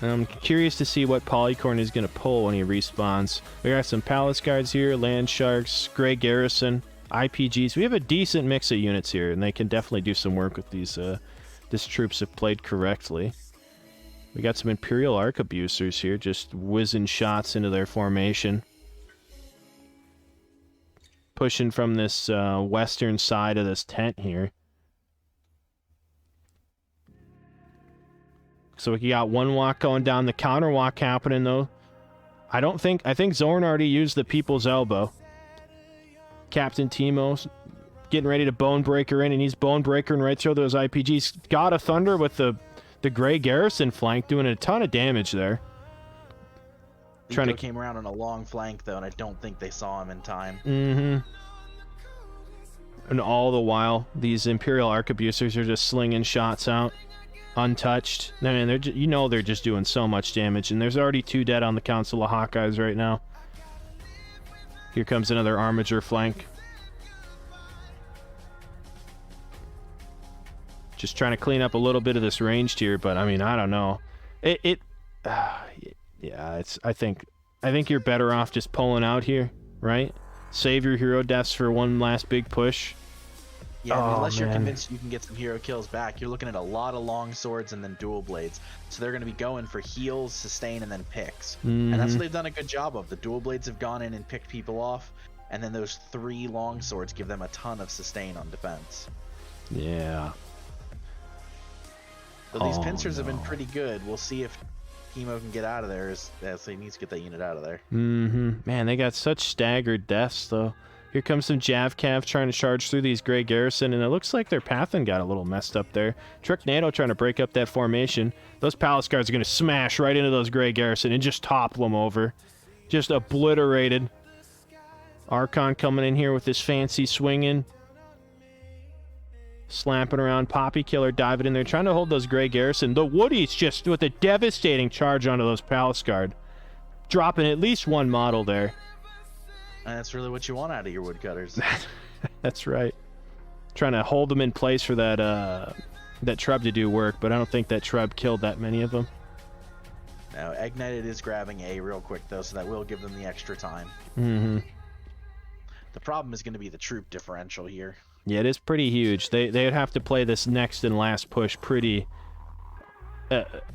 I'm curious to see what Polycorn is going to pull when he respawns. We got some Palace Guards here, Land Sharks, Grey Garrison, IPGs. We have a decent mix of units here, and they can definitely do some work with these troops if played correctly. We got some Imperial Arquebusers here, just whizzing shots into their formation. Pushing from this western side of this tent here. So we got one walk going down, the counter walk happening though. I think Zorn already used the People's Elbow. Captain Teemo getting ready to Bone Breaker in, and he's Bone Breakering right through those IPGs. God of Thunder with the Grey Garrison flank doing a ton of damage there. Liko came around on a long flank though, and I don't think they saw him in time. And all the while, these Imperial Arquebusers are just slinging shots out. Untouched. I mean, they're just doing so much damage, and there's already 2 dead on the Council of Hawkeyes right now. Here comes another Armiger flank. Just trying to clean up a little bit of this range here, but I mean, I don't know. Yeah, I think you're better off just pulling out here, right? Save your hero deaths for one last big push. Yeah, I mean, unless you're convinced you can get some hero kills back, you're looking at a lot of long swords and then dual blades. So they're going to be going for heals, sustain, and then picks. And that's what they've done a good job of. The dual blades have gone in and picked people off, and then those 3 long swords give them a ton of sustain on defense. Yeah. So these pincers have been pretty good. We'll see if Chemo can get out of there. So he needs to get that unit out of there. Man, they got such staggered deaths, though. Here comes some Javcav trying to charge through these Grey Garrison, and it looks like their Pathan got a little messed up there. Tricknado trying to break up that formation. Those Palace Guards are going to smash right into those Grey Garrison and just topple them over. Just obliterated. Archon coming in here with this fancy swinging. Slapping around. Poppy Killer diving in there, trying to hold those Grey Garrison. The Woodies just with a devastating charge onto those Palace Guard. Dropping at least one model there. And that's really what you want out of your woodcutters. That's right. Trying to hold them in place for that that Trub to do work, but I don't think that Trub killed that many of them. Now, Ignited is grabbing A real quick, though, so that will give them the extra time. The problem is going to be the troop differential here. Yeah, it is pretty huge. They'd have to play this next and last push pretty...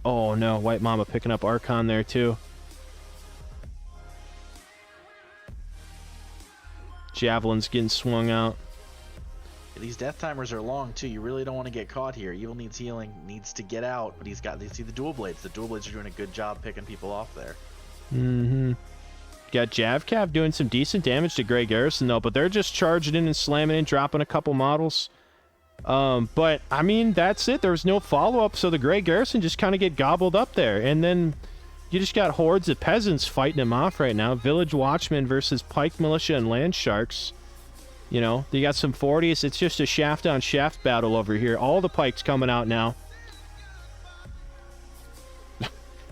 oh, no. White Mama picking up Archon there, too. Javelin's getting swung out. These death timers are long, too. You really don't want to get caught here. Evil needs healing, needs to get out, but you see the dual blades. The dual blades are doing a good job picking people off there. Got Javcav doing some decent damage to Grey Garrison, though, but they're just charging in and slamming in, dropping a couple models. But, I mean, that's it. There was no follow-up, so the Grey Garrison just kind of get gobbled up there. And then you just got hordes of peasants fighting him off right now. Village Watchmen versus Pike Militia and Land Sharks. You know, you got some 40s. It's just a shaft-on-shaft battle over here. All the Pikes coming out now.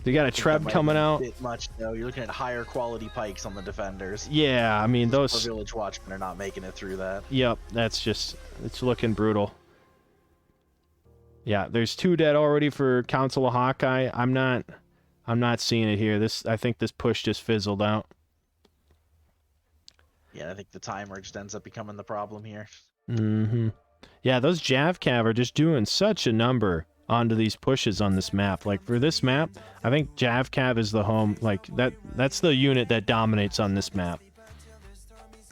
They got a Treb coming out. A bit much, though. You're looking at higher quality Pikes on the defenders. Yeah, I mean, those Village Watchmen are not making it through that. Yep, that's just... it's looking brutal. Yeah, there's 2 dead already for Council of Hawkeye. I'm not seeing it here. I think this push just fizzled out. Yeah, I think the timer just ends up becoming the problem here. Yeah, those Javcav are just doing such a number onto these pushes on this map. Like, for this map, I think Javcav is the home. Like, that's the unit that dominates on this map.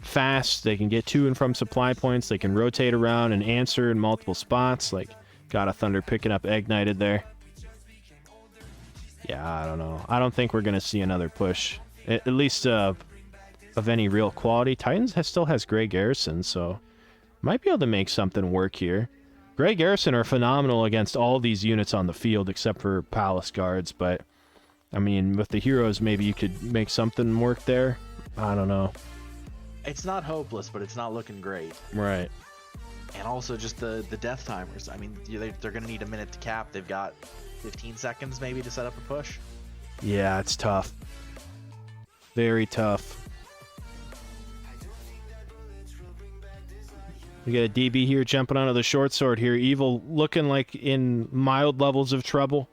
Fast, they can get to and from supply points. They can rotate around and answer in multiple spots. Like, God of Thunder picking up Ignited there. Yeah, I don't know. I don't think we're going to see another push. At least of any real quality. Titans still has Grey Garrison, so might be able to make something work here. Grey Garrison are phenomenal against all these units on the field except for Palace Guards, but I mean, with the heroes, maybe you could make something work there. I don't know. It's not hopeless, but it's not looking great. Right. And also just the death timers. I mean, they're going to need a minute to cap. They've got 15 seconds maybe to set up a push. Yeah, it's tough. Very tough. We got a DB here jumping onto the short sword here. Evil looking like in mild levels of trouble.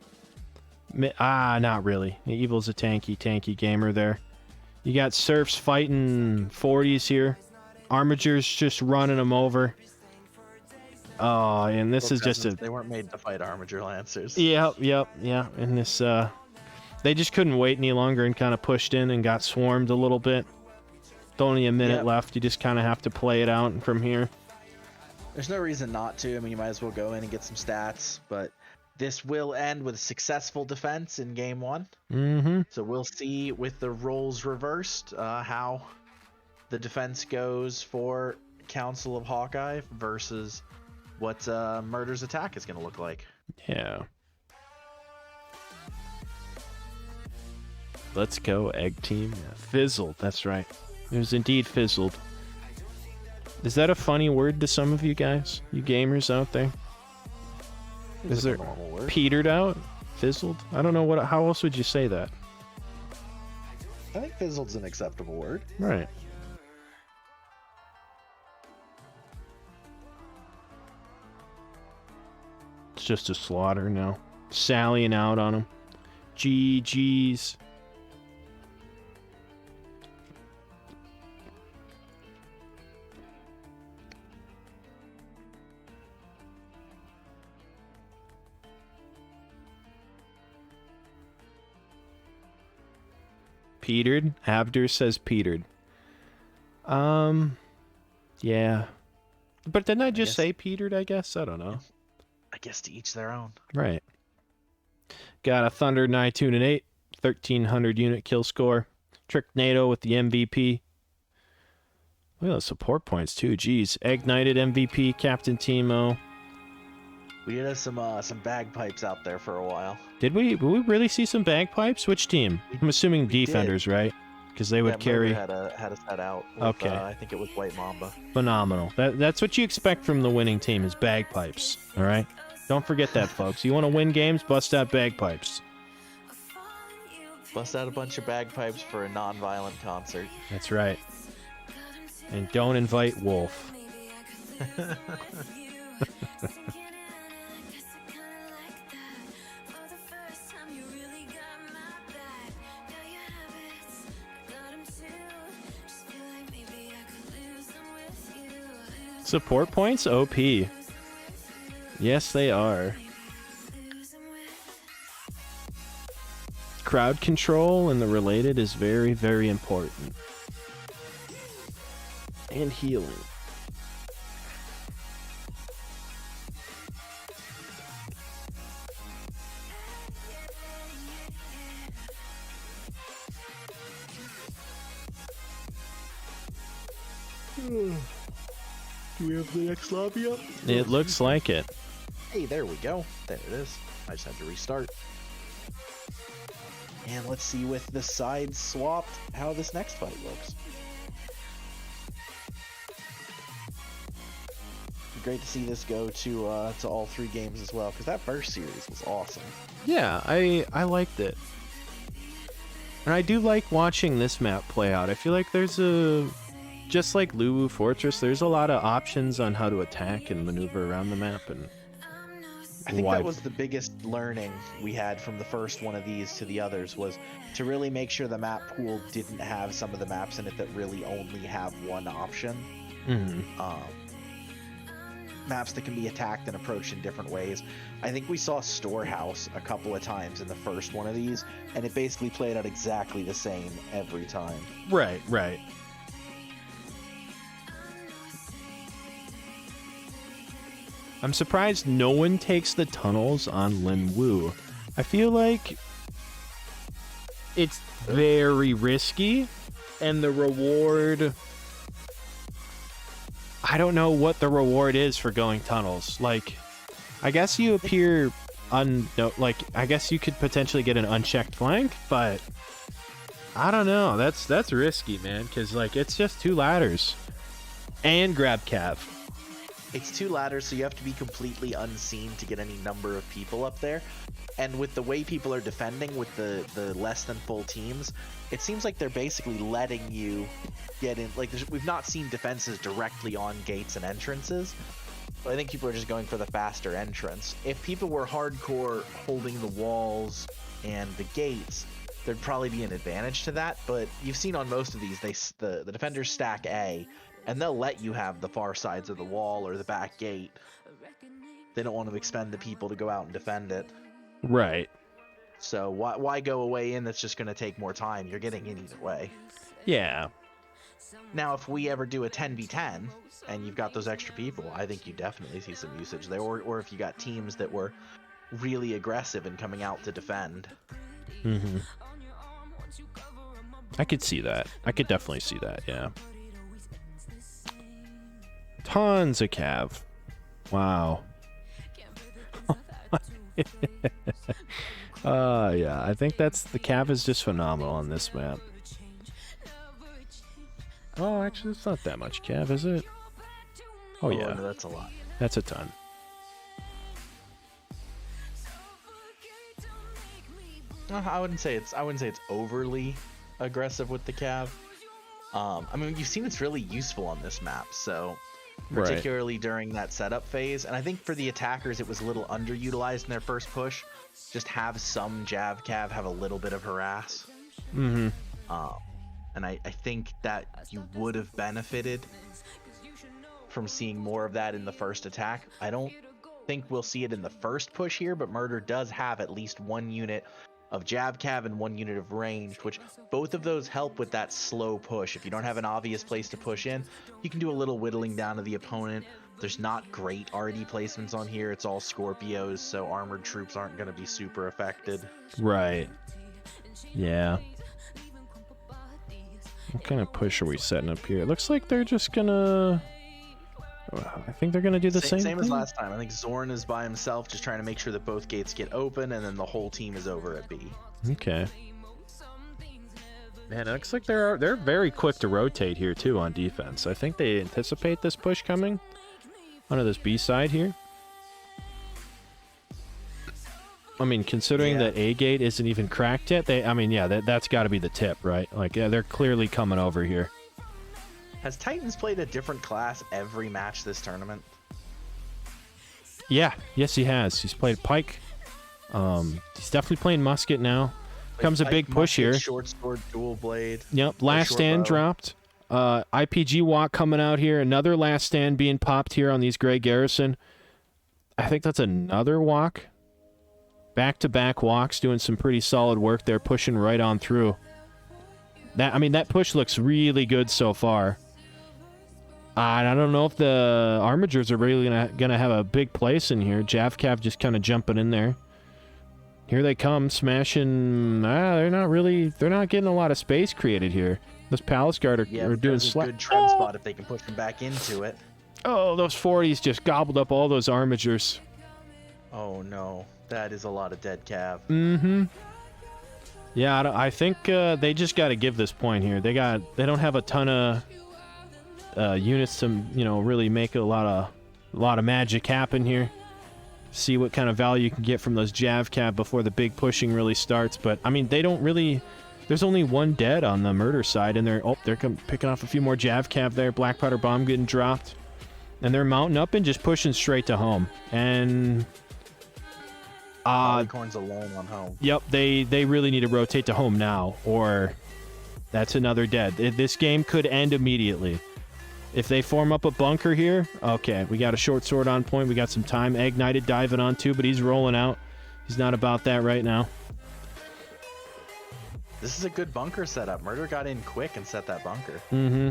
Not really. Evil's a tanky gamer there. You got Serfs fighting 40s here. Armigers just running them over. Oh, and this is just a... They weren't made to fight Armiger Lancers. Yeah. And this, they just couldn't wait any longer and kind of pushed in and got swarmed a little bit. With only a minute left. You just kind of have to play it out from here. There's no reason not to. I mean, you might as well go in and get some stats, but this will end with a successful defense in game 1. So we'll see with the roles reversed how the defense goes for Council of Hawkeye versus what Murder's attack is going to look like. Yeah. Let's go, Egg Team. Yeah, fizzled, that's right. It was indeed fizzled. Is that a funny word to some of you guys? You gamers out there? Is there normal word? Petered out? Fizzled? I don't know how else would you say that? I think fizzled's an acceptable word. Right. just a slaughter now. Sallying out on him. GG's. Petered? Abdur says petered. Yeah. But didn't I just say petered, I guess? I don't know. I guess to each their own. Right. Got a Thunder 9-2 and 8. 1,300 unit kill score. Tricked NATO with the MVP. Look at those support points, too. Jeez. Ignited MVP, Captain Timo. We did have some bagpipes out there for a while. Did we? Did we really see some bagpipes? Which team? I'm assuming defenders, right? Because they would carry. Had us head out. With, okay. I think it was White Mamba. Phenomenal. That's what you expect from the winning team is bagpipes. All right. Don't forget that, folks. You want to win games? Bust out bagpipes. Bust out a bunch of bagpipes for a non-violent concert. That's right. And don't invite Wolf. Support points? OP. Yes, they are. Crowd control and the related is very, very important. And healing. Do we have the next lobby up? It looks like it. Hey, there we go. There it is. I just had to restart. And let's see with the sides swapped how this next fight looks. Great to see this go to all 3 games as well, because that first series was awesome. Yeah, I liked it. And I do like watching this map play out. I feel like there's just like Luwu Fortress, there's a lot of options on how to attack and maneuver around the map. And I think that was the biggest learning we had from the first one of these to the others, was to really make sure the map pool didn't have some of the maps in it that really only have one option. Maps that can be attacked and approached in different ways. I think we saw Storehouse a couple of times in the first one of these, and it basically played out exactly the same every time. Right, right. I'm surprised no one takes the tunnels on Linwu. I feel like it's very risky, and the reward... I don't know what the reward is for going tunnels. Like, I guess you appear I guess you could potentially get an unchecked flank, but I don't know. That's risky, man, because like it's just 2 ladders and grab cav. It's 2 ladders, so you have to be completely unseen to get any number of people up there. And with the way people are defending with the less than full teams, it seems like they're basically letting you get in. Like, we've not seen defenses directly on gates and entrances. But I think people are just going for the faster entrance. If people were hardcore holding the walls and the gates, there'd probably be an advantage to that. But you've seen on most of these, the defenders stack A, and they'll let you have the far sides of the wall or the back gate. They don't want to expend the people to go out and defend it. Right. So why go away in that's just going to take more time? You're getting in either way. Yeah. Now, if we ever do a 10v10 and you've got those extra people, I think you definitely see some usage there. Or if you got teams that were really aggressive and coming out to defend. Mm-hmm. I could see that. I could definitely see that, yeah. Tons of cav. Wow. Yeah, I think the cav is just phenomenal on this map. Oh, actually, it's not that much cav, is it? Oh, yeah. No, that's a lot. That's a ton. I wouldn't say it's overly aggressive with the cav. I mean, you've seen it's really useful on this map, so particularly during that setup phase. And I think for the attackers, it was a little underutilized in their first push. Just have some Jav Cav have a little bit of harass. Mm-hmm. And I think that you would have benefited from seeing more of that in the first attack. I don't think we'll see it in the first push here, but Murder does have at least 1 unit of Jab Cav and 1 unit of ranged, which both of those help with that slow push. If you don't have an obvious place to push in, you can do a little whittling down of the opponent. There's not great RD placements on here. It's all Scorpios, so armored troops aren't going to be super affected. Right. Yeah. What kind of push are we setting up here? It looks like they're just gonna... I think they're gonna do the same as thing. last time. I think Zorn is by himself, just trying to make sure that both gates get open, and then the whole team is over at B. Okay. Man, it looks like they're very quick to rotate here too on defense. I think they anticipate this push coming onto this B side here. I mean, considering that A gate isn't even cracked yet, that's got to be the tip, right? Like, yeah, they're clearly coming over here. Has Titans played a different class every match this tournament? Yeah, yes he has. He's played Pike. He's definitely playing Musket now. Comes a big push here. Short sword, dual blade. Yep, last stand dropped. IPG walk coming out here. Another last stand being popped here on these Gray Garrison. I think that's another walk. Back-to-back walks, doing some pretty solid work there, pushing right on through. That push looks really good so far. I don't know if the Armigers are really gonna have a big place in here. Javcav just kind of jumping in there. Here they come, smashing. They're not getting a lot of space created here. Those Palace Guard are doing a good tread spot if they can push them back into it. Oh, those 40s just gobbled up all those Armigers. Oh no, that is a lot of dead cav. Mm-hmm. Yeah, I think they just got to give this point here. They don't have a ton of units to really make a lot of magic happen here. See what kind of value you can get from those Jav Cav before the big pushing really starts. But I mean, they don't really. There's only 1 dead on the Murder side, and they're picking off a few more Jav Cav there. Black powder bomb getting dropped, and they're mounting up and just pushing straight to home. And Polycorn's alone on home. Yep, they really need to rotate to home now, or that's another dead. This game could end immediately. If they form up a bunker here, okay, we got a short sword on point. We got some time. Egg Knighted diving on too, but he's rolling out. He's not about that right now. This is a good bunker setup. Murder got in quick and set that bunker. Mm-hmm.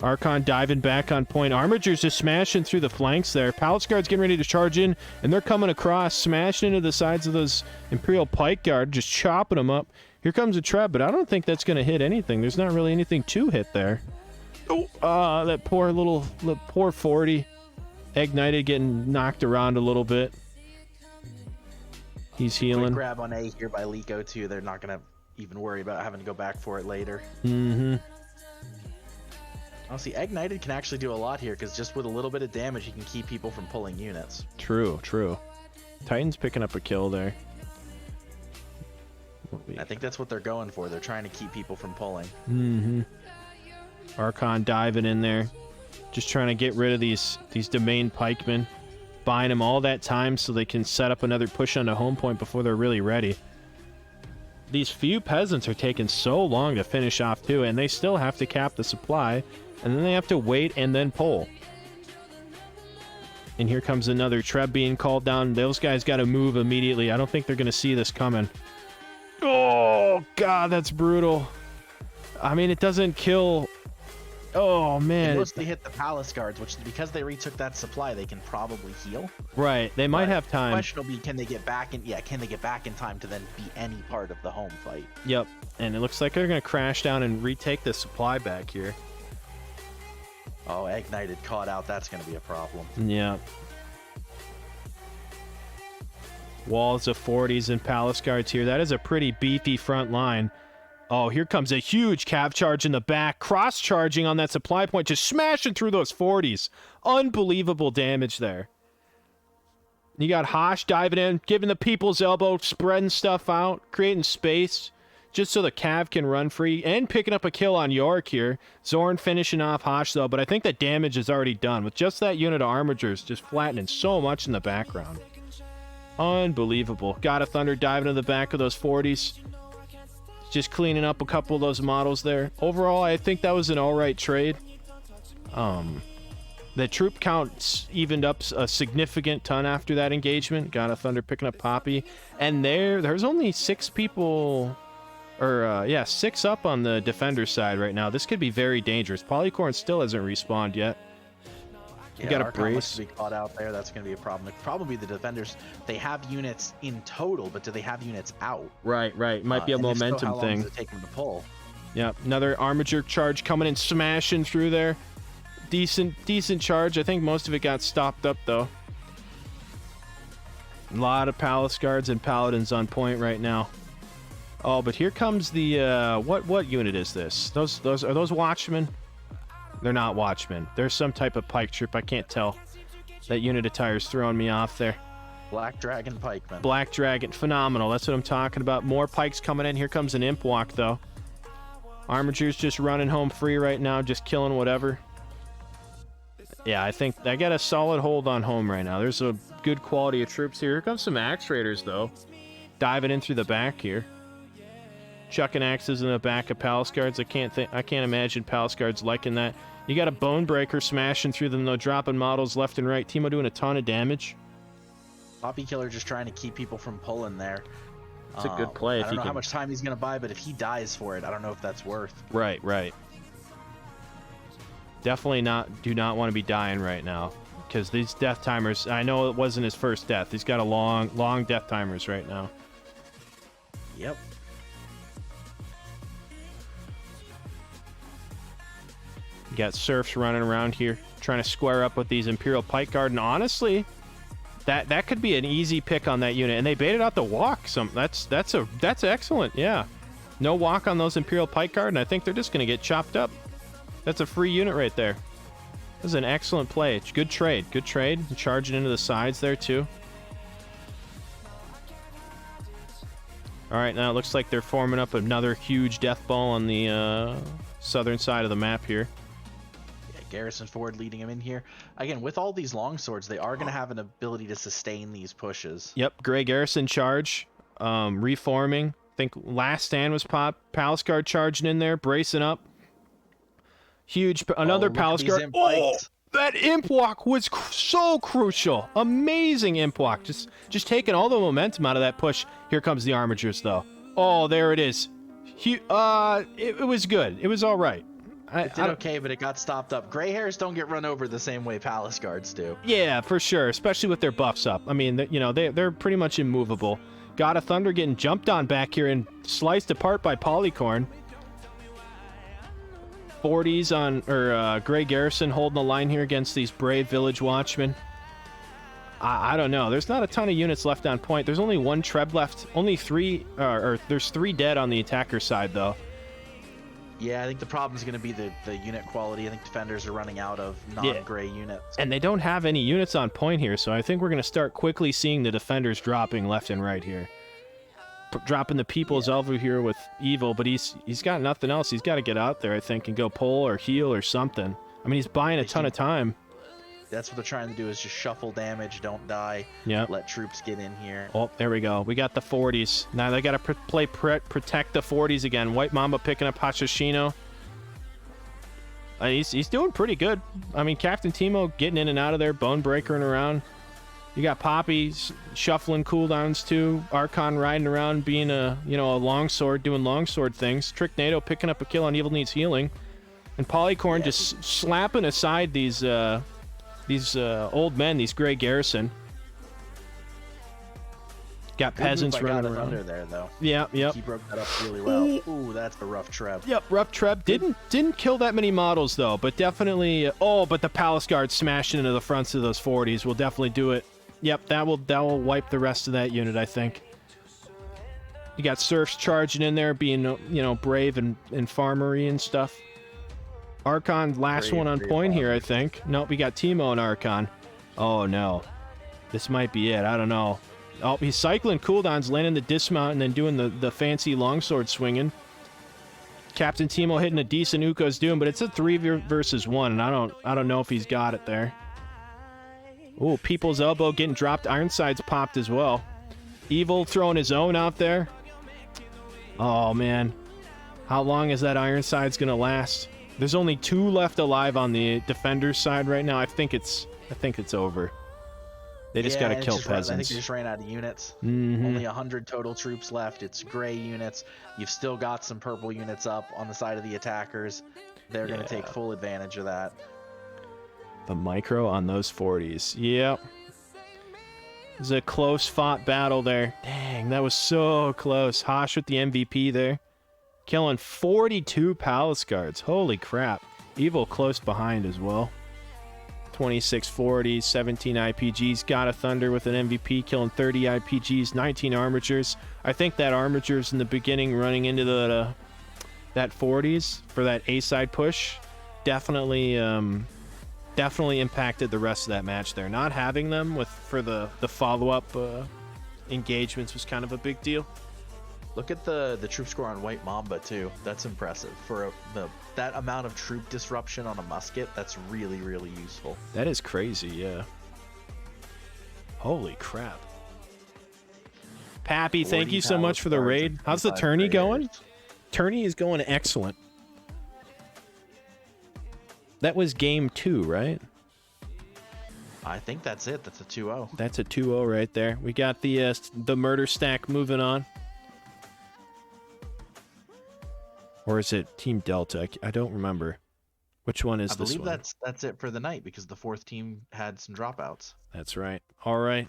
Archon diving back on point. Armiger's just smashing through the flanks there. Palace Guard's getting ready to charge in, and they're coming across, smashing into the sides of those Imperial Pike Guard, just chopping them up. Here comes a trap, but I don't think that's going to hit anything. There's not really anything to hit there. Oh, that poor 40. Egg Knighted getting knocked around a little bit. He's healing. Quick grab on A here by Liko too. They're not going to even worry about having to go back for it later. Mm-hmm. Oh, see, Egg Knighted can actually do a lot here, because just with a little bit of damage, he can keep people from pulling units. True. Titan's picking up a kill there. I think that's what they're going for. They're trying to keep people from pulling. Mm-hmm. Archon diving in there. Just trying to get rid of these domain pikemen. Buying them all that time so they can set up another push onto home point before they're really ready. These few peasants are taking so long to finish off too, and they still have to cap the supply, and then they have to wait and then pull. And here comes another Treb being called down. Those guys got to move immediately. I don't think they're going to see this coming. Oh, God, that's brutal. I mean, it doesn't kill... Oh, man. They mostly hit the Palace Guards, which, because they retook that supply, they can probably heal. Right. They might have time. The question will be, can they get back in time to then be any part of the home fight? Yep. And it looks like they're going to crash down and retake the supply back here. Oh, Egg Knighted caught out. That's going to be a problem. Yeah. Walls of 40s and Palace Guards here. That is a pretty beefy front line. Oh, here comes a huge cav charge in the back. Cross-charging on that supply point, just smashing through those 40s. Unbelievable damage there. You got Hosh diving in, giving the people's elbow, spreading stuff out, creating space. just so the Cav can run free, and picking up a kill on York here. Zorn finishing off Hosh, though, but I think that damage is already done with just that unit of Armigers just flattening so much in the background. Unbelievable. God of Thunder diving into the back of those 40s. Just cleaning up a couple of those models there. Overall, I think that was an alright trade. The troop count evened up a significant ton after that engagement. God of Thunder picking up Poppy. And there's only 6 people... Or, 6 up on the defender side right now. This could be very dangerous. Polycorn still hasn't respawned yet. You got a brace. To be caught out there. That's going to be a problem. Probably the defenders. They have units in total, but do they have units out? Right. Might be a momentum how long thing. Does it take them to pull? Yep. Another Armiger charge coming in, smashing through there. Decent charge. I think most of it got stopped up though. A lot of Palace Guards and Paladins on point right now. Oh, but here comes the what unit is this? Those are those Watchmen? They're not Watchmen. There's some type of pike troop. I can't tell. That unit attire's throwing me off there. Black Dragon Pikemen. Black Dragon, phenomenal. That's what I'm talking about. More pikes coming in. Here comes an Imp Walk though. Armiger's just running home free right now, just killing whatever. Yeah, I think I got a solid hold on home right now. There's a good quality of troops here. Here comes some Axe Raiders though. Diving in through the back here. Chucking axes in the back of Palace Guards. I can't imagine Palace Guards liking that. You got a Bone Breaker smashing through them though, dropping models left and right. Teemo doing a ton of damage. Poppy Killer just trying to keep people from pulling there. It's a good play. I don't know how much time he's going to buy, but if he dies for it, I don't know if that's worth. Right. Definitely do not want to be dying right now. Because these death timers, I know it wasn't his first death. He's got a long death timers right now. Yep. You got Serfs running around here, trying to square up with these Imperial Pike Guard, and honestly, that could be an easy pick on that unit. And they baited out the walk. That's excellent. Yeah, no walk on those Imperial Pike Guard, and I think they're just going to get chopped up. That's a free unit right there. This is an excellent play. Good trade. And charging into the sides there too. All right, now it looks like they're forming up another huge death ball on the southern side of the map here. Garrison Ford leading him in here. Again, with all these longswords, they are going to have an ability to sustain these pushes. Yep, Gray Garrison charge. Reforming. I think Last Stand was pop. Palace Guard charging in there, bracing up. Huge. Another Palace Guard. Oh, that Imp Walk was so crucial. Amazing Imp Walk. Just taking all the momentum out of that push. Here comes the Armigers, though. Oh, there it is. It was good. It was all right. It did okay, but it got stopped up. Gray hairs don't get run over the same way Palace Guards do. Yeah, for sure, especially with their buffs up. I mean, they're pretty much immovable. God of Thunder getting jumped on back here and sliced apart by Polycorn. 40s on Gray Garrison holding the line here against these brave Village Watchmen. I don't know. There's not a ton of units left on point. There's only 1 Treb left. Only 3, there's 3 dead on the attacker side though. Yeah, I think the problem is going to be the unit quality. I think defenders are running out of non-gray units. And they don't have any units on point here, so I think we're going to start quickly seeing the defenders dropping left and right here. Dropping the People's Elver here with Evil, but he's got nothing else. He's got to get out there, I think, and go pull or heal or something. I mean, he's buying a ton of time. That's what they're trying to do, is just shuffle damage, don't die. Yeah. Let troops get in here. Oh, there we go. We got the 40s. Now they got to protect the 40s again. White Mamba picking up Hashishino. He's doing pretty good. I mean, Captain Teemo getting in and out of there, bone breakering around. You got Poppy shuffling cooldowns too. Archon riding around, being a longsword, doing longsword things. Trick NATO picking up a kill on Evil Needs Healing, and Polycorn just slapping aside these old men, these Gray Garrison. Got peasants running around under there though. Yeah, yep. He broke that up really well. Ooh, that's a rough treb. Yep, rough treb. Didn't kill that many models though, but definitely. But the Palace Guard smashing into the fronts of those 40s will definitely do it. Yep, that will wipe the rest of that unit, I think. You got Serfs charging in there, being brave and farmery and stuff. Archon, last one on point here, I think. Nope, we got Teemo and Archon. Oh no, this might be it. I don't know. Oh, he's cycling cooldowns, landing the dismount, and then doing the fancy longsword swinging. Captain Timo hitting a decent Uko's doing, but it's a 3 versus 1, and I don't know if he's got it there. Ooh, People's Elbow getting dropped. Ironside's popped as well. Evil throwing his own out there. Oh, man. How long is that Ironside's going to last? There's only 2 left alive on the defender's side right now. I think it's over. They just got to kill peasants. I think they just ran out of units. Mm-hmm. Only 100 total troops left. It's gray units. You've still got some purple units up on the side of the attackers. They're going to take full advantage of that. The micro on those 40s. Yep. It was a close fought battle there. Dang, that was so close. Hosh with the MVP there. Killing 42 Palace Guards. Holy crap. Evil close behind as well. 26 40, 17 IPGs. Got a Thunder with an MVP, killing 30 IPGs, 19 Armatures. I think that Armatures in the beginning running into that 40s for that A-side push definitely impacted the rest of that match there. Not having them for the follow-up engagements was kind of a big deal. Look at the troop score on White Mamba too. That's impressive for that amount of troop disruption on a musket. That's really, really useful. That is crazy, yeah. Holy crap. Pappy, thank you so much for the raid. How's the tourney going? Tourney is going excellent. That was game 2, right? I think that's it. That's a 2-0. That's a 2-0 right there. We got the murder stack moving on. Or is it Team Delta? I don't remember. Which one is this one? I believe that's it for the night because the 4th team had some dropouts. That's right. All right.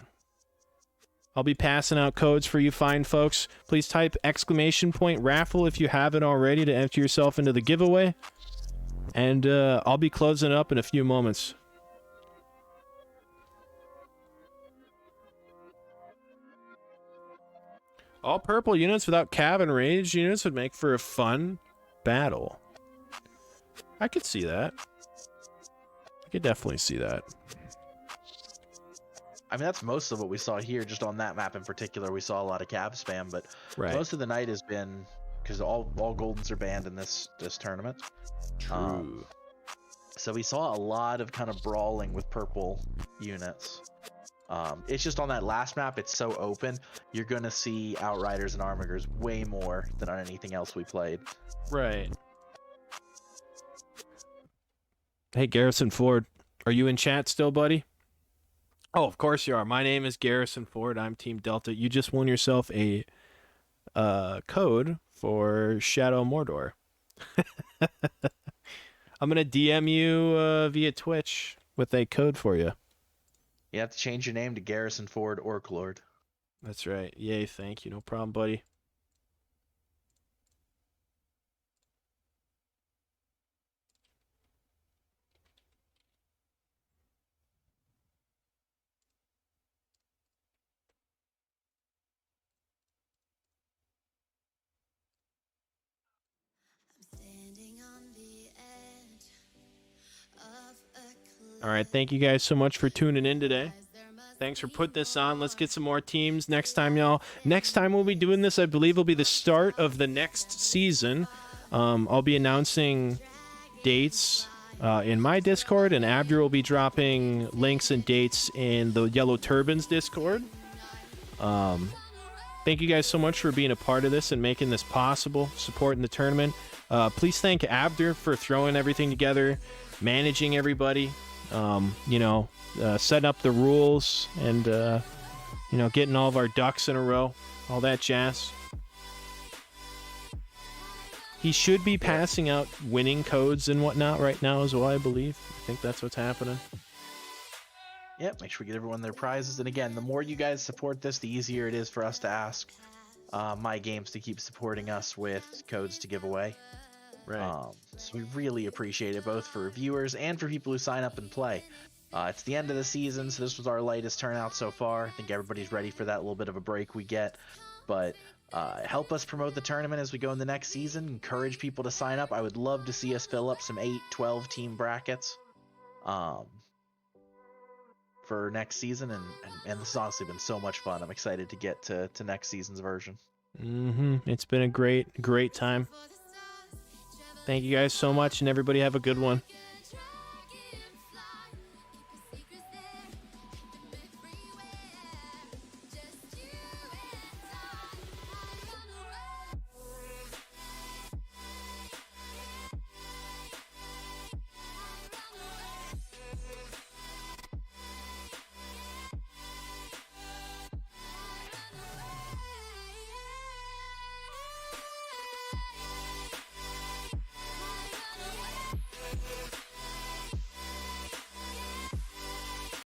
I'll be passing out codes for you fine folks. Please type !raffle if you haven't already to enter yourself into the giveaway. And I'll be closing up in a few moments. All purple units without cav and rage units would make for a fun battle. I could see that. I could definitely see that. I mean, that's most of what we saw here. Just on that map in particular, we saw a lot of cav spam, but most of the night has been, because all Goldens are banned in this tournament. True. So we saw a lot of kind of brawling with purple units. It's just on that last map, it's so open, you're going to see Outriders and Armigers way more than on anything else we played. Right. Hey, Garrison Ford, are you in chat still, buddy? Oh, of course you are. My name is Garrison Ford. I'm Team Delta. You just won yourself a code for Shadow Mordor. I'm going to DM you via Twitch with a code for you. You have to change your name to Garrison Ford Orc Lord. That's right. Yay, thank you. No problem, buddy. All right, thank you guys so much for tuning in today. Thanks for putting this on. Let's get some more teams next time, y'all. Next time we'll be doing this, I believe, will be the start of the next season. I'll be announcing dates in my Discord, and Abdur will be dropping links and dates in the Yellow Turbans Discord. Thank you guys so much for being a part of this and making this possible, supporting the tournament. Please thank Abdur for throwing everything together, managing everybody. Setting up the rules and, getting all of our ducks in a row, all that jazz. He should be passing out winning codes and whatnot right now as well, I believe. I think that's what's happening. Yep, make sure we get everyone their prizes. And again, the more you guys support this, the easier it is for us to ask My Games to keep supporting us with codes to give away. Right. So we really appreciate it, both for viewers and for people who sign up and play. It's the end of the season, so this was our lightest turnout so far. I think everybody's ready for that little bit of a break we get. But help us promote the tournament as we go in the next season. Encourage people to sign up. I would love to see us fill up some 8, 12 team brackets. for next season, and this has honestly been so much fun. I'm excited to get to next season's version. It's been a great time. Thank you guys so much, and everybody have a good one.